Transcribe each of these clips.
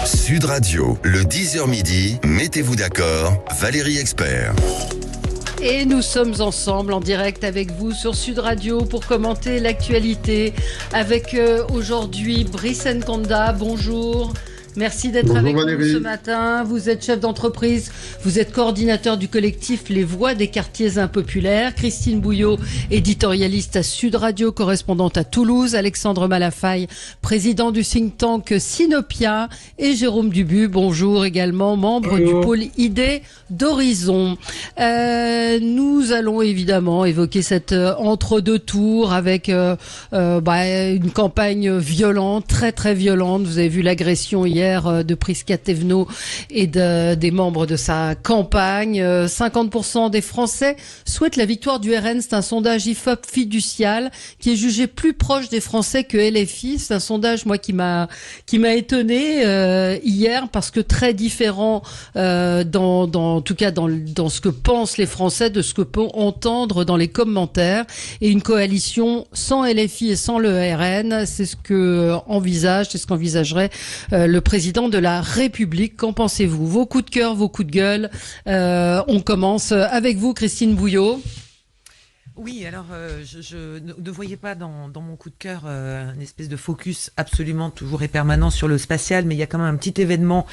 Sud Radio, le 10h midi, mettez-vous d'accord, Valérie Expert. Et nous sommes ensemble en direct avec vous sur Sud Radio pour commenter l'actualité avec aujourd'hui Brice Nkonda. Bonjour. Merci d'être avec nous ce matin. Vous êtes chef d'entreprise, vous êtes coordinateur du collectif Les Voix des quartiers impopulaires. Christine Bouillot, éditorialiste à Sud Radio, correspondante à Toulouse. Alexandre Malafaille, président du think tank Sinopia. Et Jérôme Dubu, bonjour également, membre du pôle ID d'Horizon. Nous allons évidemment évoquer cet entre-deux tours avec une campagne violente, très très violente. Vous avez vu l'agression hier de Prisca Thévenot et des membres de sa campagne. 50% des Français souhaitent la victoire du RN. C'est un sondage IFOP fiducial qui est jugé plus proche des Français que LFI. C'est un sondage, moi, qui m'a étonné hier parce que très différent en tout cas dans ce que pensent les Français de ce que peut entendre dans les commentaires. Et une coalition sans LFI et sans le RN, c'est ce qu'envisagerait le président de la République. Qu'en pensez-vous? Vos coups de cœur, vos coups de gueule. On commence avec vous, Christine Bouillot. Oui, alors je ne voyais pas dans mon coup de cœur une espèce de focus absolument toujours et permanent sur le spatial, mais il y a quand même un petit événement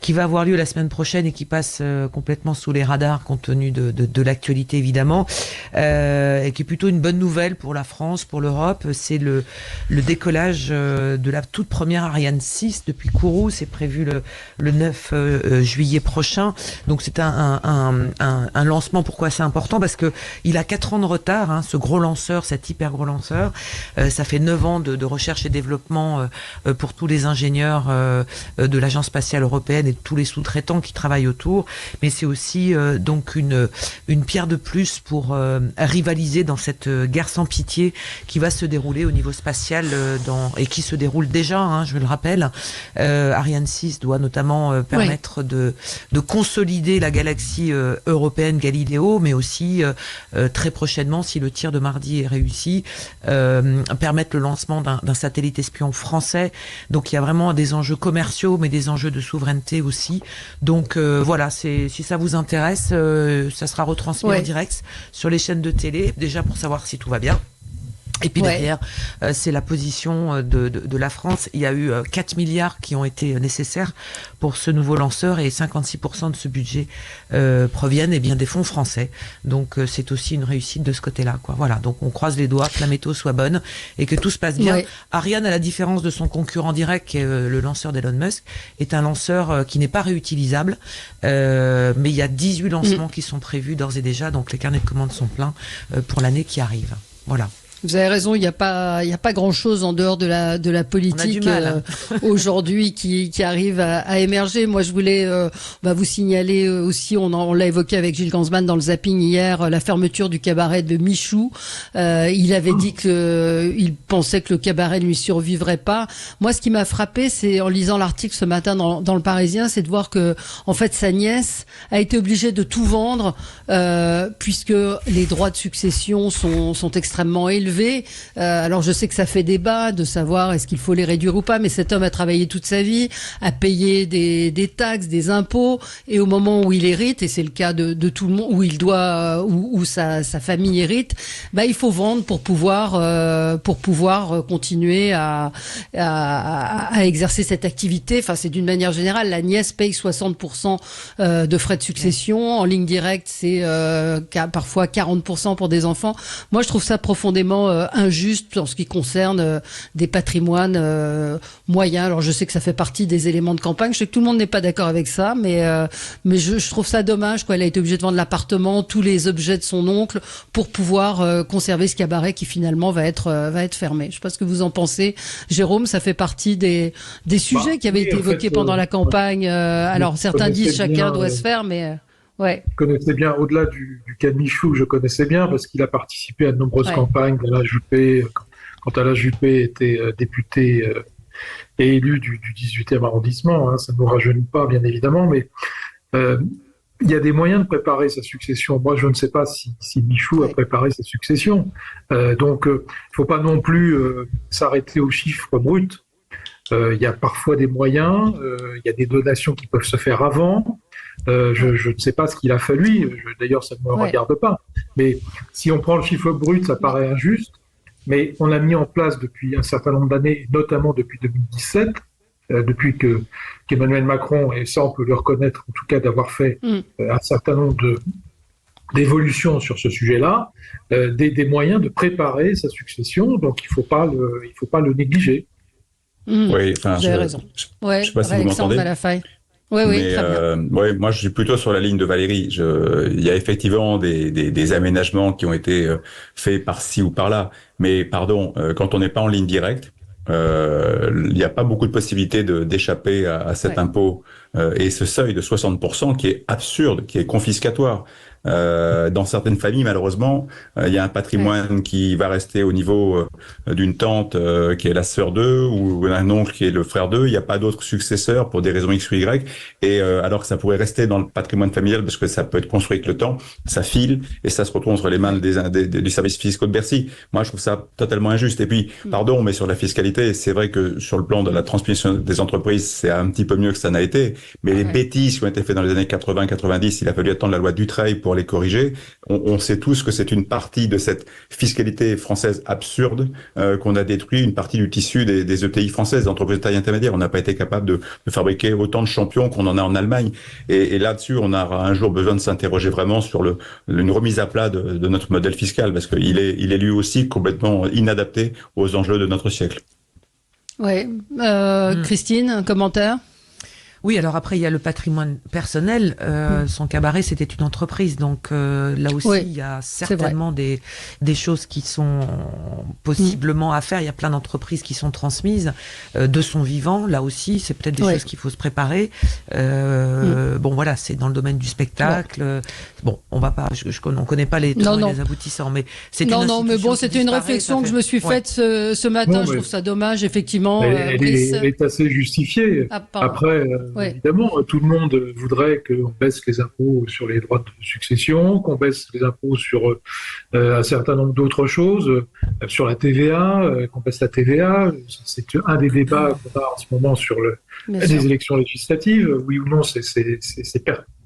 qui va avoir lieu la semaine prochaine et qui passe complètement sous les radars compte tenu de l'actualité évidemment, et qui est plutôt une bonne nouvelle pour la France, pour l'Europe. C'est le décollage de la toute première Ariane 6 depuis Kourou. C'est prévu le 9 juillet prochain. Donc c'est un lancement. Pourquoi c'est important? Parce que il a 4 ans de retard. Ce gros lanceur, cet hyper gros lanceur, ça fait 9 ans de recherche et développement pour tous les ingénieurs de l'Agence spatiale européenne et de tous les sous-traitants qui travaillent autour, mais c'est aussi donc une pierre de plus pour rivaliser dans cette guerre sans pitié qui va se dérouler au niveau spatial et qui se déroule déjà, je le rappelle. Ariane 6 doit notamment permettre de consolider la galaxie européenne Galileo, mais aussi très prochainement, si le tir de mardi est réussi, permettre le lancement d'un satellite espion français. Donc il y a vraiment des enjeux commerciaux, mais des enjeux de souveraineté aussi. Donc voilà, si ça vous intéresse, ça sera retransmis en direct sur les chaînes de télé, déjà pour savoir si tout va bien. Et puis derrière, c'est la position de la France. Il y a eu 4 milliards qui ont été nécessaires pour ce nouveau lanceur et 56% de ce budget proviennent des fonds français. Donc c'est aussi une réussite de ce côté-là, quoi. Voilà, donc on croise les doigts que la météo soit bonne et que tout se passe bien. Ariane, à la différence de son concurrent direct, qui est le lanceur d'Elon Musk, est un lanceur qui n'est pas réutilisable, mais il y a 18 lancements qui sont prévus d'ores et déjà, donc les carnets de commandes sont pleins pour l'année qui arrive. Voilà. Vous avez raison, il n'y a pas grand-chose en dehors de la politique aujourd'hui qui arrive à émerger. Moi, je voulais vous signaler aussi, on l'a évoqué avec Gilles Gansman dans le zapping hier, la fermeture du cabaret de Michou. Il avait dit qu'il pensait que le cabaret ne lui survivrait pas. Moi, ce qui m'a frappé, c'est en lisant l'article ce matin dans le Parisien, c'est de voir que en fait sa nièce a été obligée de tout vendre puisque les droits de succession sont extrêmement élevés. Alors je sais que ça fait débat de savoir est-ce qu'il faut les réduire ou pas, mais cet homme a travaillé toute sa vie, a payé des taxes, des impôts, et au moment où il hérite, et c'est le cas de tout le monde, où il doit, où sa famille hérite, il faut vendre pour pouvoir continuer à exercer cette activité. Enfin, c'est d'une manière générale, la nièce paye 60% de frais de succession. En ligne directe, c'est parfois 40% pour des enfants. Moi, je trouve ça profondément injuste en ce qui concerne des patrimoines moyens. Alors je sais que ça fait partie des éléments de campagne, je sais que tout le monde n'est pas d'accord avec ça, mais je trouve ça dommage, quoi. Elle a été obligée de vendre l'appartement, tous les objets de son oncle pour pouvoir conserver ce cabaret qui finalement va être fermé. Je sais pas ce que vous en pensez, Jérôme. Ça fait partie des sujets qui avaient été évoqués pendant la campagne. Alors certains disent chacun doit se faire, mais je connaissais bien, au-delà du cas de Michou, je connaissais bien parce qu'il a participé à de nombreuses campagnes d'Alain Juppé, quand Alain Juppé était député et élu du 18e arrondissement. Ça ne nous rajeunit pas, bien évidemment, mais il y a des moyens de préparer sa succession. Moi, je ne sais pas si Michou a préparé sa succession. Donc, il ne faut pas non plus s'arrêter aux chiffres bruts. Il y a parfois des moyens, il y a des donations qui peuvent se faire avant. Je ne sais pas ce qu'il a fallu, d'ailleurs ça ne me regarde pas. Mais si on prend le chiffre brut, ça paraît injuste. Mais on a mis en place depuis un certain nombre d'années, notamment depuis 2017, depuis qu'Emmanuel Macron, et ça on peut le reconnaître en tout cas d'avoir fait un certain nombre d'évolutions sur ce sujet-là, des moyens de préparer sa succession, donc il faut pas le négliger. Oui, vous avez raison. Je sais pas si vous m'entendez. Oui, mais, très bien. Moi, je suis plutôt sur la ligne de Valérie. Il y a effectivement des aménagements qui ont été faits par-ci ou par-là. Mais pardon, quand on n'est pas en ligne directe, il n'y a pas beaucoup de possibilités d'échapper à cet impôt et ce seuil de 60% qui est absurde, qui est confiscatoire. Dans certaines familles, malheureusement, il y a un patrimoine qui va rester au niveau d'une tante qui est la sœur d'eux ou un oncle qui est le frère d'eux. Il n'y a pas d'autres successeurs pour des raisons X ou Y. Et alors que ça pourrait rester dans le patrimoine familial parce que ça peut être construit avec le temps, ça file et ça se retrouve entre les mains du service fiscal de Bercy. Moi, je trouve ça totalement injuste. Et puis, pardon, mais sur la fiscalité, c'est vrai que sur le plan de la transmission des entreprises, c'est un petit peu mieux que ça n'a été. Mais les bêtises qui ont été faites dans les années 80-90, il a fallu attendre la loi Dutreil pour les corriger. On sait tous que c'est une partie de cette fiscalité française absurde qu'on a détruit une partie du tissu des ETI françaises, des entreprises de taille intermédiaire. On n'a pas été capable de fabriquer autant de champions qu'on en a en Allemagne. Et là-dessus, on a un jour besoin de s'interroger vraiment sur une remise à plat de notre modèle fiscal, parce qu'il est lui aussi complètement inadapté aux enjeux de notre siècle. Oui. Christine, un commentaire ? Oui, alors après, il y a le patrimoine personnel. Son cabaret, c'était une entreprise. Donc là aussi, il y a certainement des choses qui sont possiblement à faire. Il y a plein d'entreprises qui sont transmises de son vivant. Là aussi, c'est peut-être des choses qu'il faut se préparer. Bon, voilà, c'est dans le domaine du spectacle. Bon, on va pas, on connaît pas les tenants et les aboutissants, mais c'est une institution mais bon, c'était une réflexion que je me suis faite ce matin. Je trouve ça dommage, effectivement. Elle est assez justifiée. Après, évidemment, tout le monde voudrait qu'on baisse les impôts sur les droits de succession, qu'on baisse les impôts sur un certain nombre d'autres choses, sur la TVA, qu'on baisse la TVA. C'est un des débats qu'on a en ce moment sur les élections législatives. Oui ou non, c'est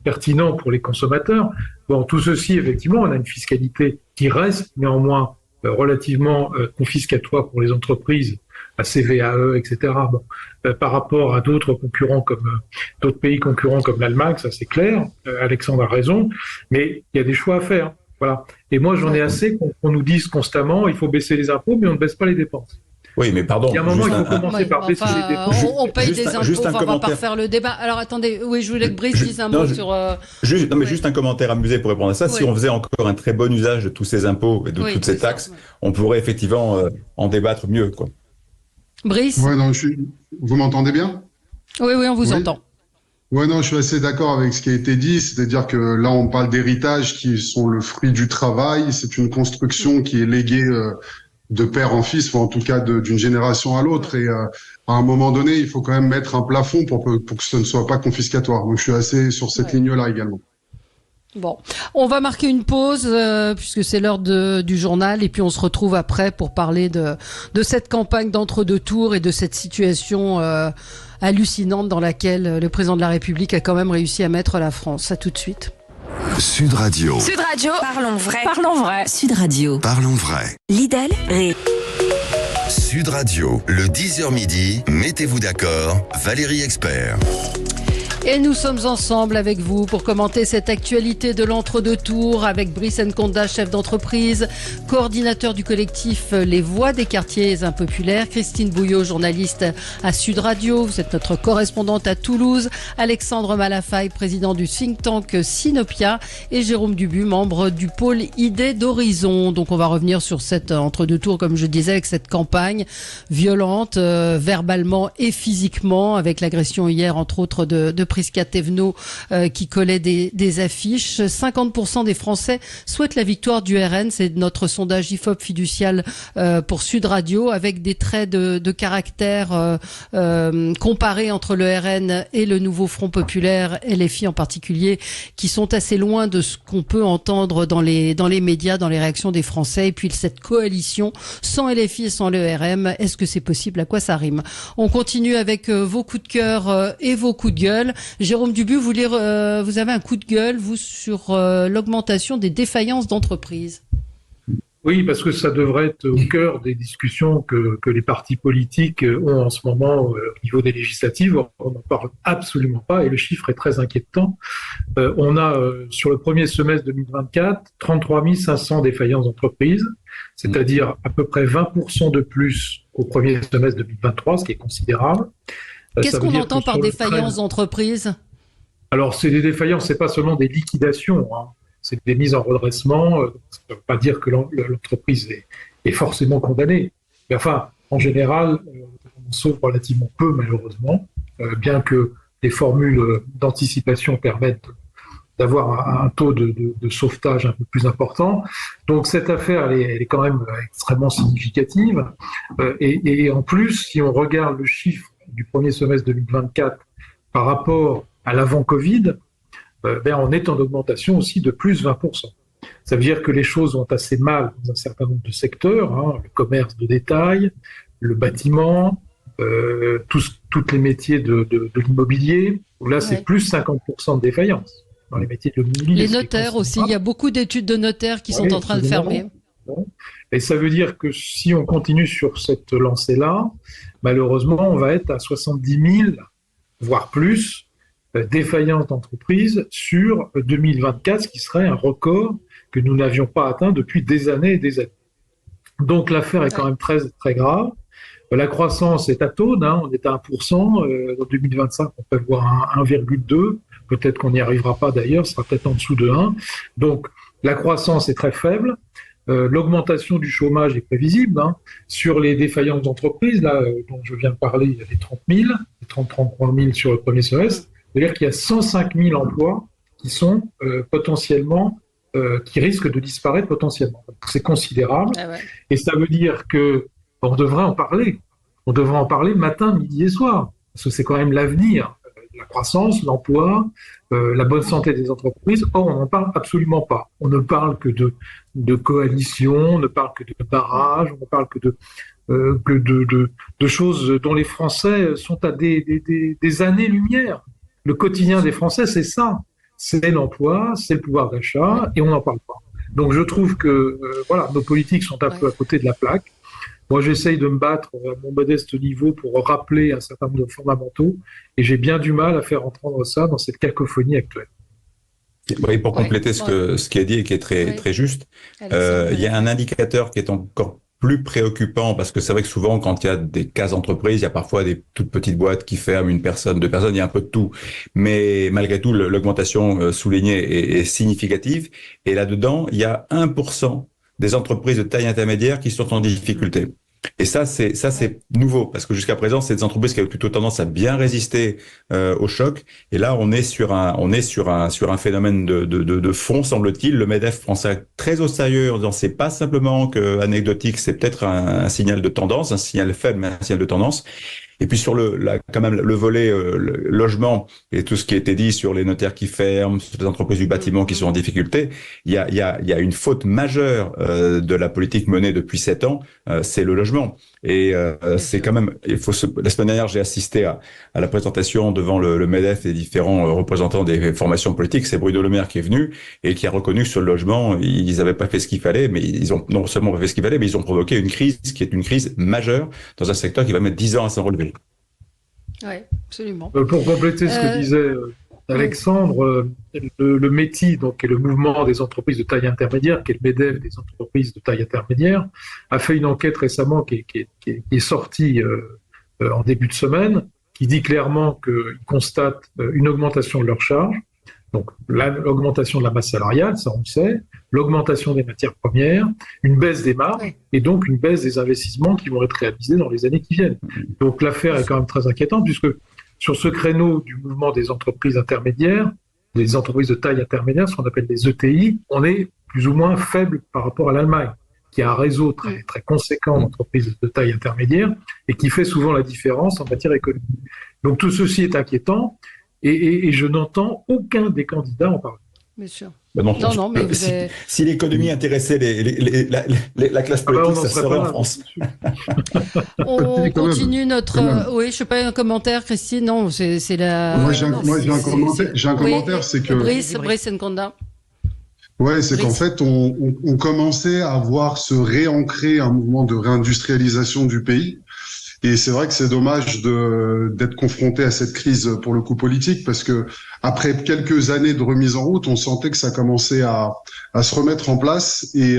pertinent pour les consommateurs. Bon, tout ceci, effectivement, on a une fiscalité qui reste néanmoins relativement confiscatoire pour les entreprises, la CVAE, etc. Bon, par rapport à d'autres pays concurrents comme l'Allemagne, ça c'est clair. Alexandre a raison, mais il y a des choix à faire. Voilà. Et moi, j'en ai assez qu'on nous dise constamment, il faut baisser les impôts, mais on ne baisse pas les dépenses. Oui, mais pardon. Il y a un moment, il faut commencer par baisser les dépenses. On paye des impôts, on va pas refaire le débat. Alors attendez, je voulais que Brice dise un mot sur... Juste un commentaire amusé pour répondre à ça. Si on faisait encore un très bon usage de tous ces impôts et de toutes ces taxes, on pourrait effectivement en débattre mieux, quoi. Brice ? Ouais, non, vous m'entendez bien ? Oui, on vous entend. Ouais, non, je suis assez d'accord avec ce qui a été dit. C'est-à-dire que là, on parle d'héritage qui sont le fruit du travail. C'est une construction qui est léguée de père en fils, ou en tout cas d'une génération à l'autre. Et à un moment donné, il faut quand même mettre un plafond pour que ce ne soit pas confiscatoire. Donc, je suis assez sur cette ligne-là également. Bon, on va marquer une pause puisque c'est l'heure du journal et puis on se retrouve après pour parler de cette campagne d'entre-deux tours et de cette situation hallucinante dans laquelle le président de la République a quand même réussi à mettre la France. À tout de suite. Sud Radio. Sud Radio. Parlons vrai. Parlons vrai. Sud Radio. Parlons vrai. Lidl. Sud Radio. Le 10h midi. Mettez-vous d'accord. Valérie Expert. Et nous sommes ensemble avec vous pour commenter cette actualité de l'entre-deux tours avec Brice Nkonda, chef d'entreprise, coordinateur du collectif Les Voix des quartiers impopulaires, Christine Bouillot, journaliste à Sud Radio, vous êtes notre correspondante à Toulouse, Alexandre Malafaille, président du think tank Sinopia et Jérôme Dubu, membre du pôle Idées d'Horizon. Donc on va revenir sur cet entre-deux tours, comme je disais, avec cette campagne violente, verbalement et physiquement, avec l'agression hier entre autres de Prisca Thévenot qui collait des affiches. 50% des Français souhaitent la victoire du RN. C'est notre sondage IFOP fiducial pour Sud Radio, avec des traits de caractère comparés entre le RN et le nouveau Front populaire, LFI en particulier, qui sont assez loin de ce qu'on peut entendre dans les médias, dans les réactions des Français. Et puis cette coalition sans LFI et sans le RM, est-ce que c'est possible? À quoi ça rime? On continue avec vos coups de cœur et vos coups de gueule. Jérôme Dubu, vous avez un coup de gueule, vous, sur l'augmentation des défaillances d'entreprises. Oui, parce que ça devrait être au cœur des discussions que les partis politiques ont en ce moment au niveau des législatives. On n'en parle absolument pas et le chiffre est très inquiétant. On a sur le premier semestre 2024 33 500 défaillances d'entreprises, c'est-à-dire à peu près 20% de plus qu'au premier semestre 2023, ce qui est considérable. Qu'est-ce qu'on entend par défaillances d'entreprises? Alors, c'est des défaillances, c'est pas seulement des liquidations, hein. C'est des mises en redressement. Ça ne veut pas dire que l'entreprise est forcément condamnée. Mais enfin, en général, on sauve relativement peu, malheureusement, bien que les formules d'anticipation permettent d'avoir un taux de sauvetage un peu plus important. Donc cette affaire, elle est quand même extrêmement significative. Et en plus, si on regarde le chiffre du premier semestre 2024 par rapport à l'avant-Covid, on est en augmentation aussi de plus 20%. Ça veut dire que les choses vont assez mal dans un certain nombre de secteurs, hein, le commerce de détail, le bâtiment, tous les métiers de l'immobilier, où là c'est plus 50% de défaillance. Dans les métiers de l'immobilier. Les notaires aussi, il y a beaucoup d'études de notaires qui sont en train de fermer. Et ça veut dire que si on continue sur cette lancée-là, malheureusement on va être à 70 000, voire plus, défaillances d'entreprises sur 2024, ce qui serait un record que nous n'avions pas atteint depuis des années et des années. Donc l'affaire est quand même très, très grave. La croissance est atone, hein, on est à 1%. En 2025, on peut voir un 1,2. Peut-être qu'on n'y arrivera pas d'ailleurs, ce sera peut-être en dessous de 1. Donc la croissance est très faible. L'augmentation du chômage est prévisible. Hein. Sur les défaillances d'entreprises, là, dont je viens de parler, il y a les 30 000, les 33 000 sur le premier semestre. C'est-à-dire qu'il y a 105 000 emplois qui sont potentiellement, qui risquent de disparaître potentiellement. C'est considérable. Ah ouais. Et ça veut dire que on devrait en parler. On devrait en parler matin, midi et soir. Parce que c'est quand même l'avenir. La croissance, l'emploi, la bonne santé des entreprises. Or, on n'en parle absolument pas. On ne parle que de coalition, on ne parle que de barrages, on ne parle que de choses dont les Français sont à des années-lumière. Le quotidien des Français, c'est ça. C'est l'emploi, c'est le pouvoir d'achat, et on n'en parle pas. Donc je trouve que nos politiques sont un peu à côté de la plaque. Moi, j'essaye de me battre à mon modeste niveau pour rappeler un certain nombre de fondamentaux, et j'ai bien du mal à faire entendre ça dans cette cacophonie actuelle. Oui, pour compléter ce qui est dit et qui est très juste, il y a un indicateur qui est encore plus préoccupant, parce que c'est vrai que souvent, quand il y a des cases d'entreprise, il y a parfois des toutes petites boîtes qui ferment, une personne, deux personnes, il y a un peu de tout. Mais malgré tout, l'augmentation soulignée est significative. Et là-dedans, il y a 1% des entreprises de taille intermédiaire qui sont en difficulté. Et ça c'est nouveau, parce que jusqu'à présent, c'est des entreprises qui avaient plutôt tendance à bien résister au choc. Et là, on est sur un phénomène de fond, semble-t-il. Le MEDEF prend ça très au sérieux, en disant c'est pas simplement anecdotique, c'est peut-être un signal de tendance, un signal faible, mais un signal de tendance. Et puis sur quand même le volet logement et tout ce qui a été dit sur les notaires qui ferment, sur les entreprises du bâtiment qui sont en difficulté, il y a une faute majeure de la politique menée depuis 7 ans, c'est le logement. Et c'est quand même, la semaine dernière, j'ai assisté à la présentation devant le MEDEF et différents représentants des formations politiques. C'est Bruno Le Maire qui est venu et qui a reconnu que sur le logement, ils n'avaient pas fait ce qu'il fallait, mais ils ont non seulement pas fait ce qu'il fallait, mais ils ont provoqué une crise qui est une crise majeure dans un secteur qui va mettre 10 ans à s'en relever. Oui, absolument. Pour compléter ce que disait Alexandre, le METI, donc, qui est le mouvement des entreprises de taille intermédiaire, qui est le MEDEF des entreprises de taille intermédiaire, a fait une enquête récemment qui est sortie en début de semaine, qui dit clairement qu'ils constatent une augmentation de leurs charges, donc l'augmentation de la masse salariale, ça on le sait, l'augmentation des matières premières, une baisse des marges et donc une baisse des investissements qui vont être réalisés dans les années qui viennent. Donc l'affaire est quand même très inquiétante, puisque sur ce créneau du mouvement des entreprises intermédiaires, des entreprises de taille intermédiaire, ce qu'on appelle les ETI, on est plus ou moins faible par rapport à l'Allemagne, qui a un réseau très, très conséquent d'entreprises de taille intermédiaire et qui fait souvent la différence en matière économique. Donc tout ceci est inquiétant et je n'entends aucun des candidats en parler. Bien sûr. Ben non, mais si l'économie intéressait la classe politique, ça serait en France. On continue notre... oui, je ne sais pas, un commentaire, Christine. Non, c'est la... Moi, j'ai un commentaire, c'est que... Brice Nkonda. Ouais, c'est qu'en fait, on commençait à voir se réancrer un mouvement de réindustrialisation du pays. Et c'est vrai que c'est dommage d'être confronté à cette crise pour le coup politique, parce que après quelques années de remise en route, on sentait que ça commençait à se remettre en place. Et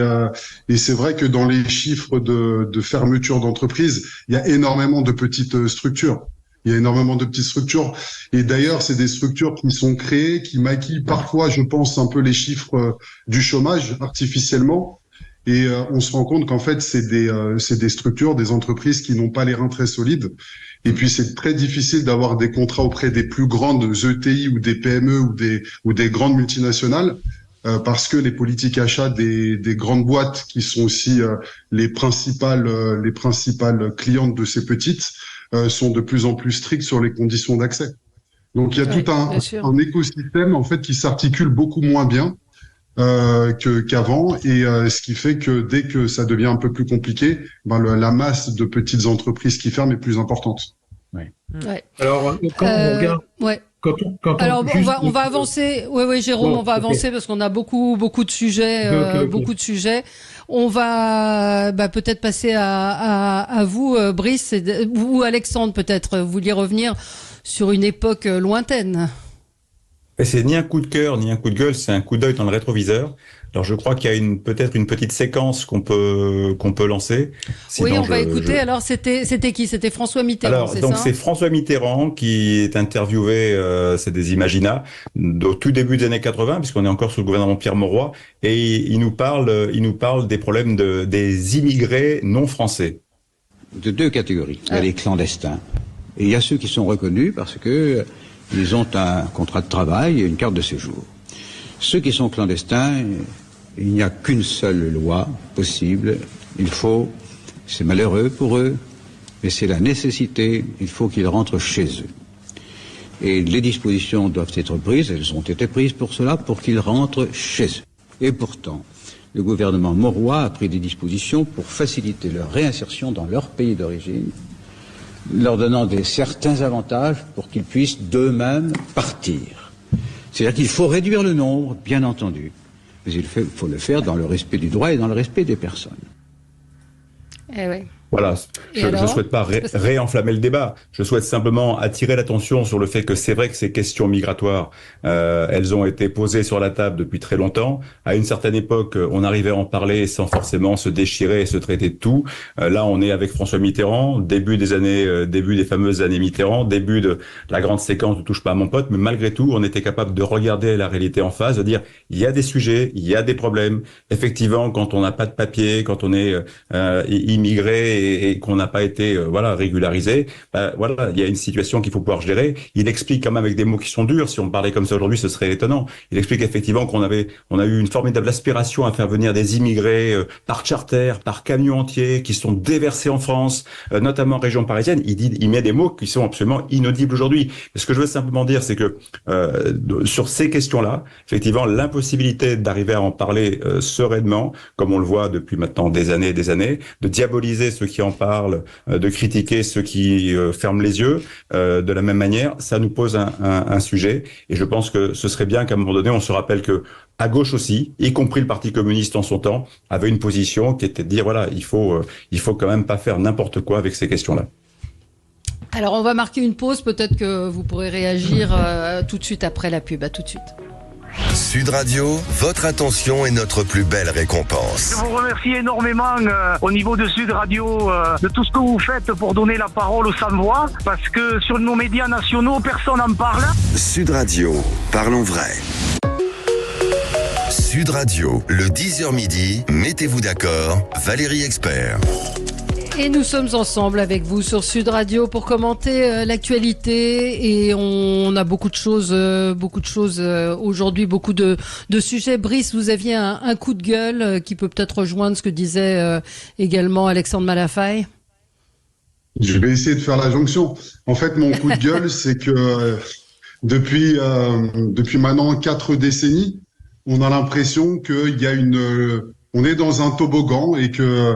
c'est vrai que dans les chiffres de fermeture d'entreprises, il y a énormément de petites structures. Il y a énormément de petites structures. Et d'ailleurs, c'est des structures qui sont créées, qui maquillent parfois, je pense, un peu les chiffres du chômage artificiellement. Et on se rend compte qu'en fait, c'est des structures, des entreprises qui n'ont pas les reins très solides. Et puis, c'est très difficile d'avoir des contrats auprès des plus grandes ETI ou des PME ou des grandes multinationales, parce que les politiques achats des grandes boîtes, qui sont aussi les principales clientes de ces petites, sont de plus en plus strictes sur les conditions d'accès. Donc, il y a tout un écosystème en fait qui s'articule beaucoup moins bien qu'avant, et ce qui fait que dès que ça devient un peu plus compliqué, la masse de petites entreprises qui ferment est plus importante. Ouais. Alors quand on regarde, alors on va avancer. Oui, Jérôme, on va avancer parce qu'on a beaucoup de sujets, beaucoup de sujets. On va peut-être passer à vous, Brice, ou Alexandre, peut-être. Vous vouliez revenir sur une époque lointaine. Et c'est ni un coup de cœur, ni un coup de gueule, c'est un coup d'œil dans le rétroviseur. Alors je crois qu'il y a peut-être une petite séquence qu'on peut lancer. Sinon, oui, on va écouter. Alors c'était qui? C'était François Mitterrand. Alors donc c'est François Mitterrand qui est interviewé, c'est des Imaginat, au tout début des années 80, puisqu'on est encore sous le gouvernement Pierre Mauroy, et il nous parle des problèmes des immigrés non français. De deux catégories. Il y a les clandestins et il y a ceux qui sont reconnus parce que ils ont un contrat de travail et une carte de séjour. Ceux qui sont clandestins, il n'y a qu'une seule loi possible. C'est malheureux pour eux, mais c'est la nécessité, il faut qu'ils rentrent chez eux. Et les dispositions doivent être prises, elles ont été prises pour cela, pour qu'ils rentrent chez eux. Et pourtant, le gouvernement Mauroy a pris des dispositions pour faciliter leur réinsertion dans leur pays d'origine, leur donnant certains avantages pour qu'ils puissent d'eux-mêmes partir. C'est-à-dire qu'il faut réduire le nombre, bien entendu, mais il faut le faire dans le respect du droit et dans le respect des personnes. Eh oui. Voilà, je ne souhaite pas réenflammer le débat. Je souhaite simplement attirer l'attention sur le fait que c'est vrai que ces questions migratoires, elles ont été posées sur la table depuis très longtemps. À une certaine époque, on arrivait à en parler sans forcément se déchirer et se traiter de tout. Là, on est avec François Mitterrand, début des fameuses années Mitterrand, début de la grande séquence de Touche pas à mon pote. Mais malgré tout, on était capable de regarder la réalité en face, de dire il y a des sujets, il y a des problèmes. Effectivement, quand on n'a pas de papier, quand on est immigré et qu'on n'a pas été régularisé, il y a une situation qu'il faut pouvoir gérer. Il explique quand même avec des mots qui sont durs. Si on parlait comme ça aujourd'hui, ce serait étonnant. Il explique effectivement on a eu une formidable aspiration à faire venir des immigrés par charter, par camion entier, qui sont déversés en France, notamment en région parisienne. Il met des mots qui sont absolument inaudibles aujourd'hui. Et ce que je veux simplement dire, c'est que sur ces questions-là, effectivement, l'impossibilité d'arriver à en parler sereinement, comme on le voit depuis maintenant des années, de diaboliser ceux qui en parlent, de critiquer ceux qui ferment les yeux, de la même manière, ça nous pose un sujet. Et je pense que ce serait bien qu'à un moment donné, on se rappelle que à gauche aussi, y compris le Parti communiste en son temps, avait une position qui était de dire il faut quand même pas faire n'importe quoi avec ces questions-là. Alors on va marquer une pause, peut-être que vous pourrez réagir tout de suite après la pub. À tout de suite. Sud Radio, votre attention est notre plus belle récompense. Je vous remercie énormément au niveau de Sud Radio de tout ce que vous faites pour donner la parole aux sans-voix, parce que sur nos médias nationaux, personne n'en parle. Sud Radio, parlons vrai. Sud Radio, le 10h midi, mettez-vous d'accord, Valérie Expert. Et nous sommes ensemble avec vous sur Sud Radio pour commenter l'actualité et on a beaucoup de choses aujourd'hui, beaucoup de sujets. Brice, vous aviez un coup de gueule qui peut peut-être rejoindre ce que disait également Alexandre Malafaye. Je vais essayer de faire la jonction. En fait, mon coup de gueule, c'est que depuis maintenant 4 décennies, on a l'impression qu'il y a on est dans un toboggan et que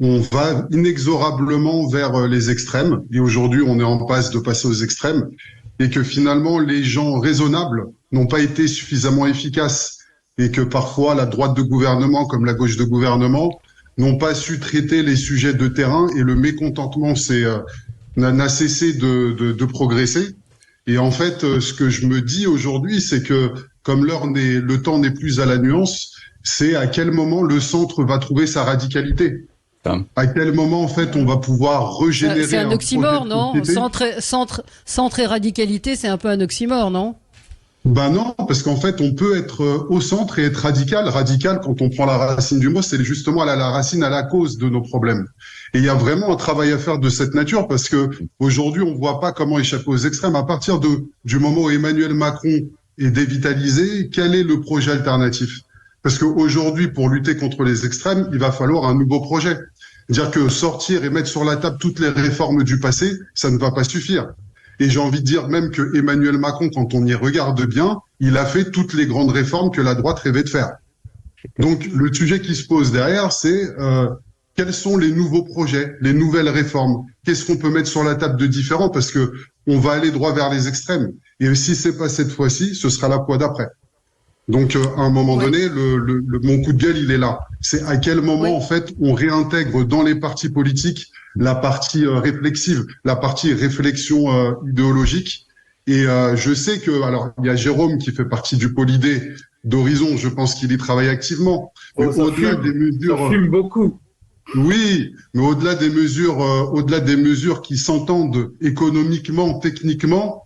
on va inexorablement vers les extrêmes. Et aujourd'hui, on est en passe de passer aux extrêmes. Et que finalement, les gens raisonnables n'ont pas été suffisamment efficaces. Et que parfois, la droite de gouvernement, comme la gauche de gouvernement, n'ont pas su traiter les sujets de terrain. Et le mécontentement n'a cessé de progresser. Et en fait, ce que je me dis aujourd'hui, c'est que comme le temps n'est plus à la nuance, c'est à quel moment le centre va trouver sa radicalité. À quel moment, en fait, on va pouvoir régénérer c'est un oxymore, non ? Centre et radicalité, c'est un peu un oxymore, non ? Ben non, parce qu'en fait, on peut être au centre et être radical. Radical, quand on prend la racine du mot, c'est justement la racine à la cause de nos problèmes. Et il y a vraiment un travail à faire de cette nature, parce que aujourd'hui, on voit pas comment échapper aux extrêmes. À partir du moment où Emmanuel Macron est dévitalisé, quel est le projet alternatif ? Parce qu'aujourd'hui, pour lutter contre les extrêmes, il va falloir un nouveau projet. Dire que sortir et mettre sur la table toutes les réformes du passé, ça ne va pas suffire. Et j'ai envie de dire même que Emmanuel Macron, quand on y regarde bien, il a fait toutes les grandes réformes que la droite rêvait de faire. Donc le sujet qui se pose derrière, c'est quels sont les nouveaux projets, les nouvelles réformes ? Qu'est-ce qu'on peut mettre sur la table de différent ? Parce que on va aller droit vers les extrêmes. Et si c'est pas cette fois-ci, ce sera la fois d'après. Donc, à un moment donné, mon coup de gueule, il est là. C'est à quel moment, en fait, on réintègre dans les partis politiques la partie réflexive, la partie réflexion idéologique. Et je sais que, alors, il y a Jérôme qui fait partie du Polydé d'Horizon. Je pense qu'il y travaille activement. Mais au-delà des mesures, ça fume beaucoup. Oui, mais au-delà des mesures qui s'entendent économiquement, techniquement,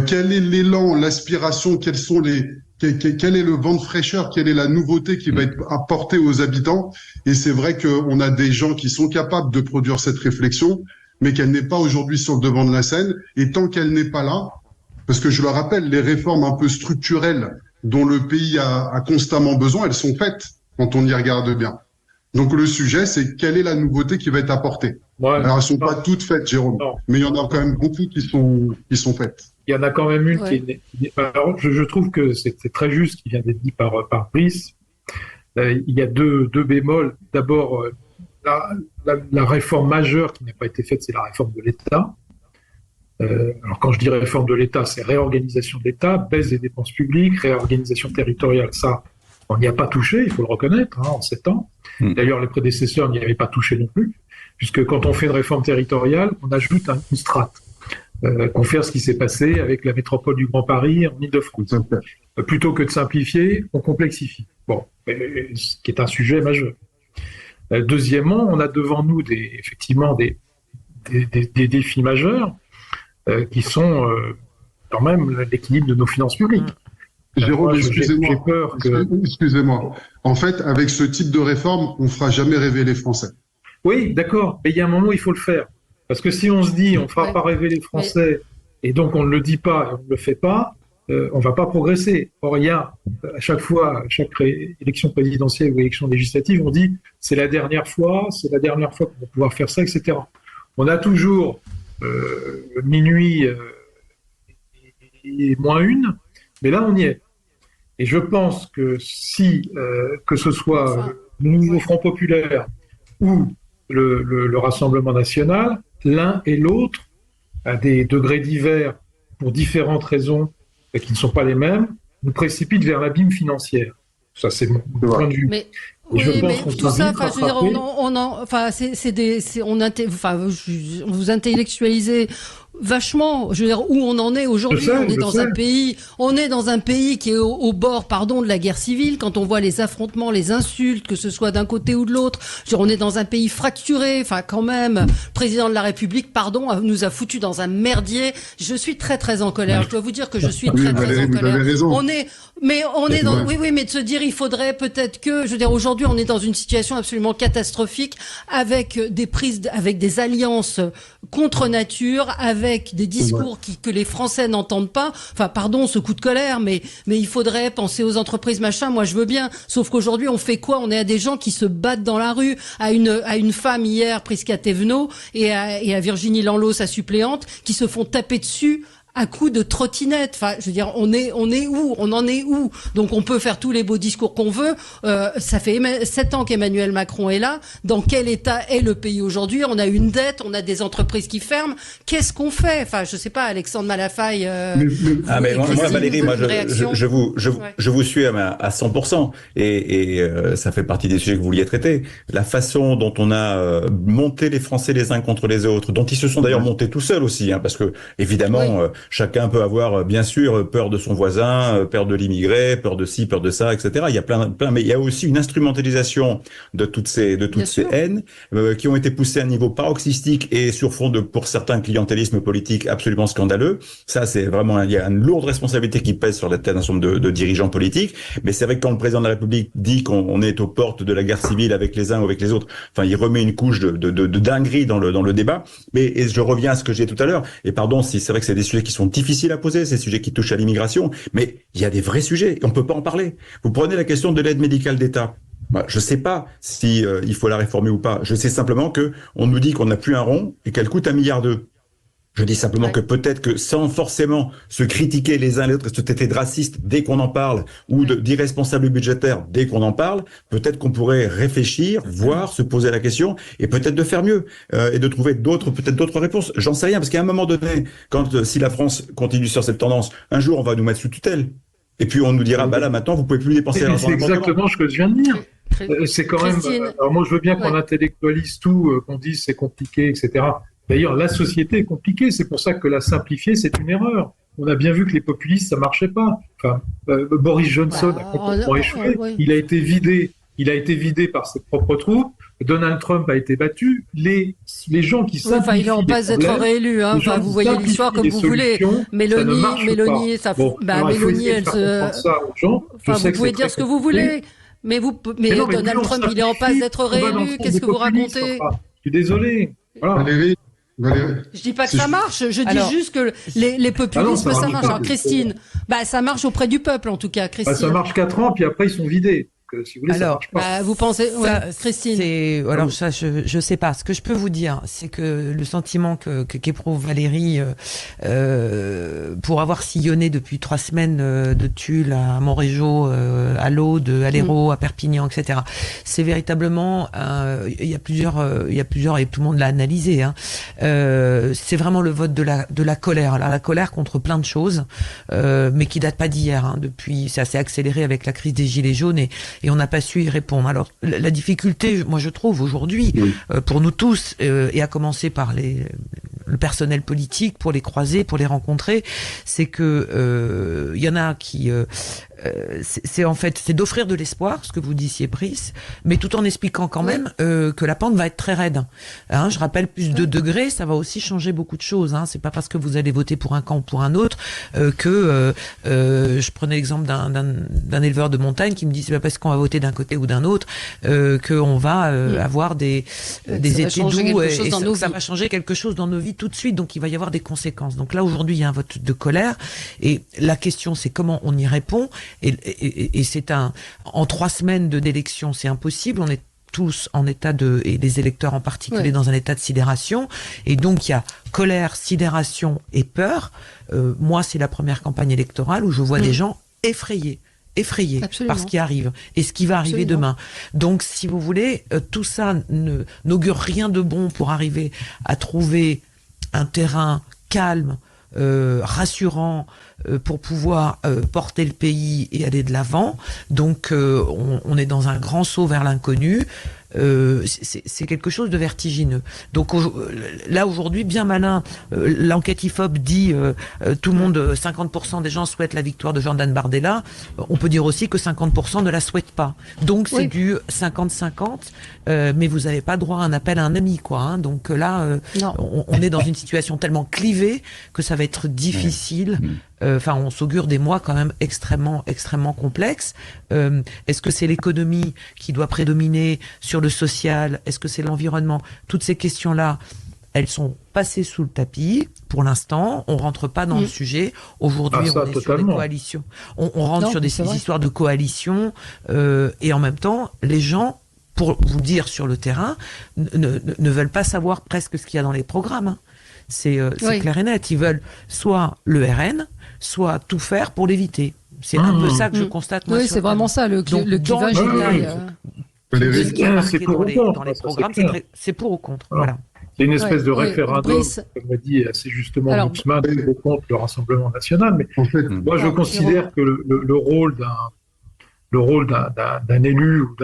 quel est l'élan, l'aspiration, quel est le vent de fraîcheur, quelle est la nouveauté qui va être apportée aux habitants. Et c'est vrai qu'on a des gens qui sont capables de produire cette réflexion, mais qu'elle n'est pas aujourd'hui sur le devant de la scène. Et tant qu'elle n'est pas là, parce que je le rappelle, les réformes un peu structurelles dont le pays a constamment besoin, elles sont faites quand on y regarde bien. Donc le sujet, c'est quelle est la nouveauté qui va être apportée. Ouais, alors elles sont pas toutes faites, Jérôme, mais il y en a quand même beaucoup qui sont faites. Il y en a quand même une qui est... Alors, je trouve que c'est très juste ce qui vient d'être dit par Brice. Il y a deux bémols. D'abord, la réforme majeure qui n'a pas été faite, c'est la réforme de l'État. Alors quand je dis réforme de l'État, c'est réorganisation de l'État, baisse des dépenses publiques, réorganisation territoriale. Ça, on n'y a pas touché, il faut le reconnaître, en 7 ans. D'ailleurs, les prédécesseurs n'y avaient pas touché non plus, puisque quand on fait une réforme territoriale, on ajoute une strate. Confère ce qui s'est passé avec la métropole du Grand Paris en Île-de-France. Plutôt que de simplifier, on complexifie. Bon, ce qui est un sujet majeur. Deuxièmement, on a devant nous effectivement des défis majeurs qui sont quand même l'équilibre de nos finances publiques. Jérôme, excusez-moi. J'ai peur que... Excusez-moi. En fait, avec ce type de réforme, on ne fera jamais rêver les Français. Oui, d'accord. Mais il y a un moment où il faut le faire. Parce que si on se dit on ne fera pas rêver les Français et donc on ne le dit pas et on ne le fait pas, on ne va pas progresser. Or, il y a à chaque élection présidentielle ou élection législative, on dit c'est la dernière fois qu'on va pouvoir faire ça, etc. On a toujours minuit et moins une, mais là on y est. Et je pense que si, que ce soit le nouveau Front populaire ou le Rassemblement national, l'un et l'autre, à des degrés divers, pour différentes raisons qui ne sont pas les mêmes, nous précipitent vers l'abîme financière. Ça, c'est mon point de vue. Mais, oui, mais tout ça, on vous intellectualisez vachement, je veux dire, où on en est aujourd'hui. On est dans un pays qui est au bord, de la guerre civile. Quand on voit les affrontements, les insultes, que ce soit d'un côté ou de l'autre, on est dans un pays fracturé. Enfin, quand même, le président de la République, nous a foutu dans un merdier. Je suis très très en colère. Je dois vous dire que je suis très très en colère. Mais de se dire, il faudrait peut-être que, je veux dire, aujourd'hui, on est dans une situation absolument catastrophique avec des alliances contre nature, avec des discours que les Français n'entendent pas. Enfin, pardon, ce coup de colère, mais il faudrait penser aux entreprises, machin. Moi, je veux bien. Sauf qu'aujourd'hui, on fait quoi? On est à des gens qui se battent dans la rue, à une femme hier, Prisca Thévenot, et à Virginie Lanlot, sa suppléante, qui se font taper dessus à coups de trottinette. Enfin, je veux dire, on est où? On en est où? Donc, on peut faire tous les beaux discours qu'on veut. Ça fait 7 ans qu'Emmanuel Macron est là. Dans quel état est le pays aujourd'hui? On a une dette, on a des entreprises qui ferment. Qu'est-ce qu'on fait? Enfin, je sais pas, Alexandre Malafaille. Moi, Valérie, je vous suis à 100%. Et ça fait partie des sujets que vous vouliez traiter. La façon dont on a monté les Français les uns contre les autres, dont ils se sont d'ailleurs montés tout seuls aussi, parce que, évidemment, chacun peut avoir, bien sûr, peur de son voisin, peur de l'immigré, peur de ci, peur de ça, etc. Il y a plein, mais il y a aussi une instrumentalisation de toutes ces haines qui ont été poussées à un niveau paroxystique et sur fond de, pour certains, clientélisme politique absolument scandaleux. Ça, c'est vraiment, il y a une lourde responsabilité qui pèse sur la tête d'un certain nombre de dirigeants politiques. Mais c'est vrai que quand le président de la République dit qu'on est aux portes de la guerre civile avec les uns ou avec les autres, enfin, il remet une couche de dinguerie dans le débat. Et je reviens à ce que j'ai dit tout à l'heure. Et pardon, si c'est vrai que c'est des sujets qui sont difficiles à poser, ces sujets qui touchent à l'immigration, mais il y a des vrais sujets, on peut pas en parler. Vous prenez la question de l'aide médicale d'État. Je sais pas si il faut la réformer ou pas. Je sais simplement que on nous dit qu'on n'a plus un rond et qu'elle coûte 1,2 milliard. Je dis simplement que peut-être que sans forcément se critiquer les uns les autres et se traiter de raciste dès qu'on en parle ou d'irresponsable budgétaire dès qu'on en parle, peut-être qu'on pourrait réfléchir, voir, se poser la question et peut-être de faire mieux et de trouver d'autres réponses. J'en sais rien parce qu'à un moment donné, si la France continue sur cette tendance, un jour on va nous mettre sous tutelle et puis on nous dira là maintenant vous pouvez plus dépenser l'argent. C'est exactement ce que je viens de dire. C'est quand même. Alors moi je veux bien qu'on intellectualise tout, qu'on dise c'est compliqué, etc. D'ailleurs, la société est compliquée. C'est pour ça que la simplifier, c'est une erreur. On a bien vu que les populistes, ça marchait pas. Enfin, Boris Johnson a complètement échoué. Il a été vidé par ses propres troupes. Donald Trump a été battu. Les gens qui simplifient il en passe d'être réélu. Vous voyez l'histoire comme vous voulez. Mélanie, elle se. Vous pouvez dire ce que vous voulez. Mais Donald Trump, il est en passe d'être réélu. Qu'est-ce que vous racontez? Je suis désolé. Voilà. Je dis pas que ça marche, je dis juste que les populismes, ça marche. Alors, Christine, ça marche auprès du peuple, en tout cas, Christine. Ça marche 4 ans, puis après, ils sont vidés. Si vous voulez, ça marche pas. Vous pensez, Christine? Alors ça, je sais pas. Ce que je peux vous dire, c'est que le sentiment qu'éprouve Valérie pour avoir sillonné depuis 3 semaines de Tulle à Montrégeau, à l'Aude, à l'Hérault, à Perpignan, etc. C'est véritablement, il y a plusieurs et tout le monde l'a analysé. C'est vraiment le vote de la colère. Alors, la colère contre plein de choses, mais qui date pas d'hier. Depuis, c'est assez accéléré avec la crise des gilets jaunes et on n'a pas su y répondre. Alors, la difficulté, moi je trouve aujourd'hui, pour nous tous, et à commencer par le personnel politique, pour les croiser, pour les rencontrer, c'est que y en a qui... c'est d'offrir de l'espoir, ce que vous disiez, Brice, mais tout en expliquant quand même que la pente va être très raide. Je rappelle, plus de degrés, ça va aussi changer beaucoup de choses. C'est pas parce que vous allez voter pour un camp ou pour un autre que je prenais l'exemple d'un éleveur de montagne qui me dit c'est pas parce qu'on va voter d'un côté ou d'un autre qu'on va avoir des étés doux et ça va changer quelque chose dans nos vies tout de suite. Donc il va y avoir des conséquences. Donc là aujourd'hui il y a un vote de colère et la question c'est comment on y répond. Et c'est en 3 semaines d'élection, c'est impossible. On est tous en état et les électeurs en particulier dans un état de sidération. Et donc il y a colère, sidération et peur. Moi, c'est la première campagne électorale où je vois des gens effrayés par ce qui arrive et ce qui va arriver demain. Donc, si vous voulez, tout ça n'augure rien de bon pour arriver à trouver un terrain calme, rassurant, pour pouvoir porter le pays et aller de l'avant. Donc on est dans un grand saut vers l'inconnu. c'est quelque chose de vertigineux. Donc là aujourd'hui, bien malin, l'enquête IFOP dit tout le monde, 50% des gens souhaitent la victoire de Jordan Bardella. On peut dire aussi que 50% ne la souhaitent pas. Donc c'est du 50-50, mais vous n'avez pas droit à un appel à un ami, quoi. Hein. Donc là, on est dans une situation tellement clivée que ça va être difficile. Enfin, on s'augure des mois quand même extrêmement complexes. Est-ce que c'est l'économie qui doit prédominer sur le social? Est-ce que c'est l'environnement? Toutes ces questions-là, elles sont passées sous le tapis. Pour l'instant, on rentre pas dans le sujet. Aujourd'hui, on est sur des coalitions. On rentre sur des histoires de coalition. Et en même temps, les gens, pour vous dire sur le terrain, ne veulent pas savoir presque ce qu'il y a dans les programmes. Hein. C'est clair et net. Ils veulent soit le RN, soit tout faire pour l'éviter. C'est un peu ça que je constate. Moi, c'est vraiment ça, le clivage de ce qui est marqué dans les programmes, c'est pour ou contre. Voilà. C'est une espèce de référendum, comme l'a dit assez justement Glucksmann, contre le Rassemblement national. Mais en fait, moi, je considère que le rôle d'un élu ou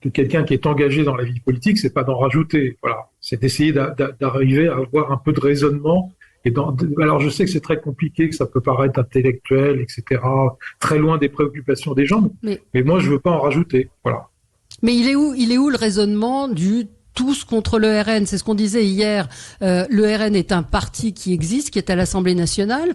de quelqu'un qui est engagé dans la vie politique, c'est pas d'en rajouter. Voilà, c'est d'essayer d'arriver à avoir un peu de raisonnement. Alors, je sais que c'est très compliqué, que ça peut paraître intellectuel, etc., très loin des préoccupations des gens, mais moi, je veux pas en rajouter. Voilà. Mais il est où le raisonnement du tous contre le RN? C'est ce qu'on disait hier. Le RN est un parti qui existe, qui est à l'Assemblée nationale,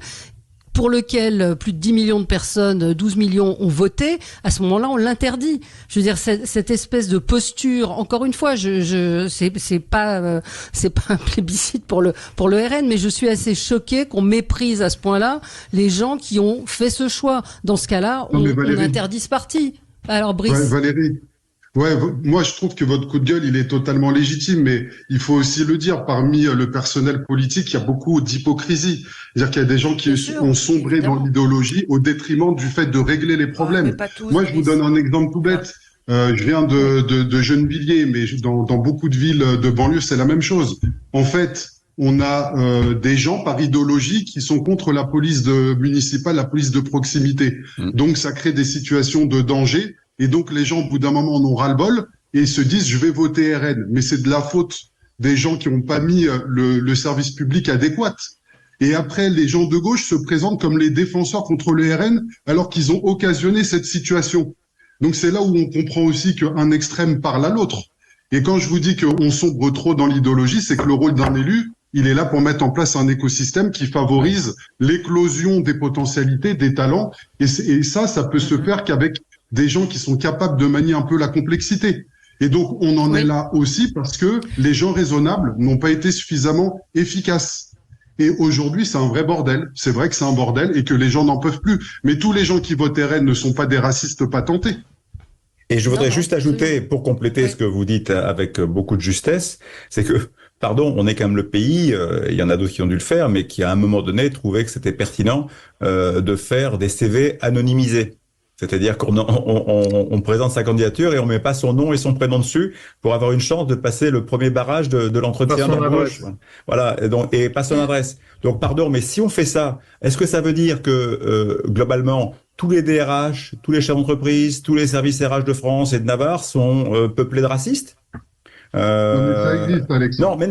pour lequel plus de 10 millions de personnes, 12 millions ont voté. À ce moment-là, on l'interdit. Je veux dire, cette espèce de posture, encore une fois, c'est pas un plébiscite pour le RN, mais je suis assez choquée qu'on méprise à ce point-là les gens qui ont fait ce choix. Dans ce cas-là, on interdit ce parti. Alors, Brice. Valérie. Ouais, moi je trouve que votre coup de gueule il est totalement légitime, mais il faut aussi le dire, parmi le personnel politique, il y a beaucoup d'hypocrisie. C'est-à-dire qu'il y a des gens qui ont sombré dans l'idéologie au détriment du fait de régler les problèmes. Moi je vous donne un exemple tout bête. Je viens de Gennevilliers, mais dans beaucoup de villes de banlieue c'est la même chose. En fait, on a des gens par idéologie qui sont contre la police municipale, la police de proximité. Donc ça crée des situations de danger. Et donc, les gens, au bout d'un moment, en ont ras-le-bol et se disent, je vais voter RN. Mais c'est de la faute des gens qui n'ont pas mis le service public adéquat. Et après, les gens de gauche se présentent comme les défenseurs contre le RN alors qu'ils ont occasionné cette situation. Donc, c'est là où on comprend aussi qu'un extrême parle à l'autre. Et quand je vous dis qu'on sombre trop dans l'idéologie, c'est que le rôle d'un élu, il est là pour mettre en place un écosystème qui favorise l'éclosion des potentialités, des talents. Et ça peut se faire qu'avec des gens qui sont capables de manier un peu la complexité. Et donc, on en est là aussi parce que les gens raisonnables n'ont pas été suffisamment efficaces. Et aujourd'hui, c'est un vrai bordel. C'est vrai que c'est un bordel et que les gens n'en peuvent plus. Mais tous les gens qui votent RN ne sont pas des racistes patentés. Et je voudrais juste ajouter, pour compléter ce que vous dites avec beaucoup de justesse, c'est que, pardon, on est quand même le pays, il y en a d'autres qui ont dû le faire, mais qui à un moment donné trouvaient que c'était pertinent de faire des CV anonymisés. C'est-à-dire qu'on présente sa candidature et on met pas son nom et son prénom dessus pour avoir une chance de passer le premier barrage de l'entretien d'embauche. Voilà, et pas son adresse. Donc pardon, mais si on fait ça, est-ce que ça veut dire que globalement tous les DRH, tous les chefs d'entreprise, tous les services RH de France et de Navarre sont peuplés de racistes? Non, mais ça existe, Alexandre.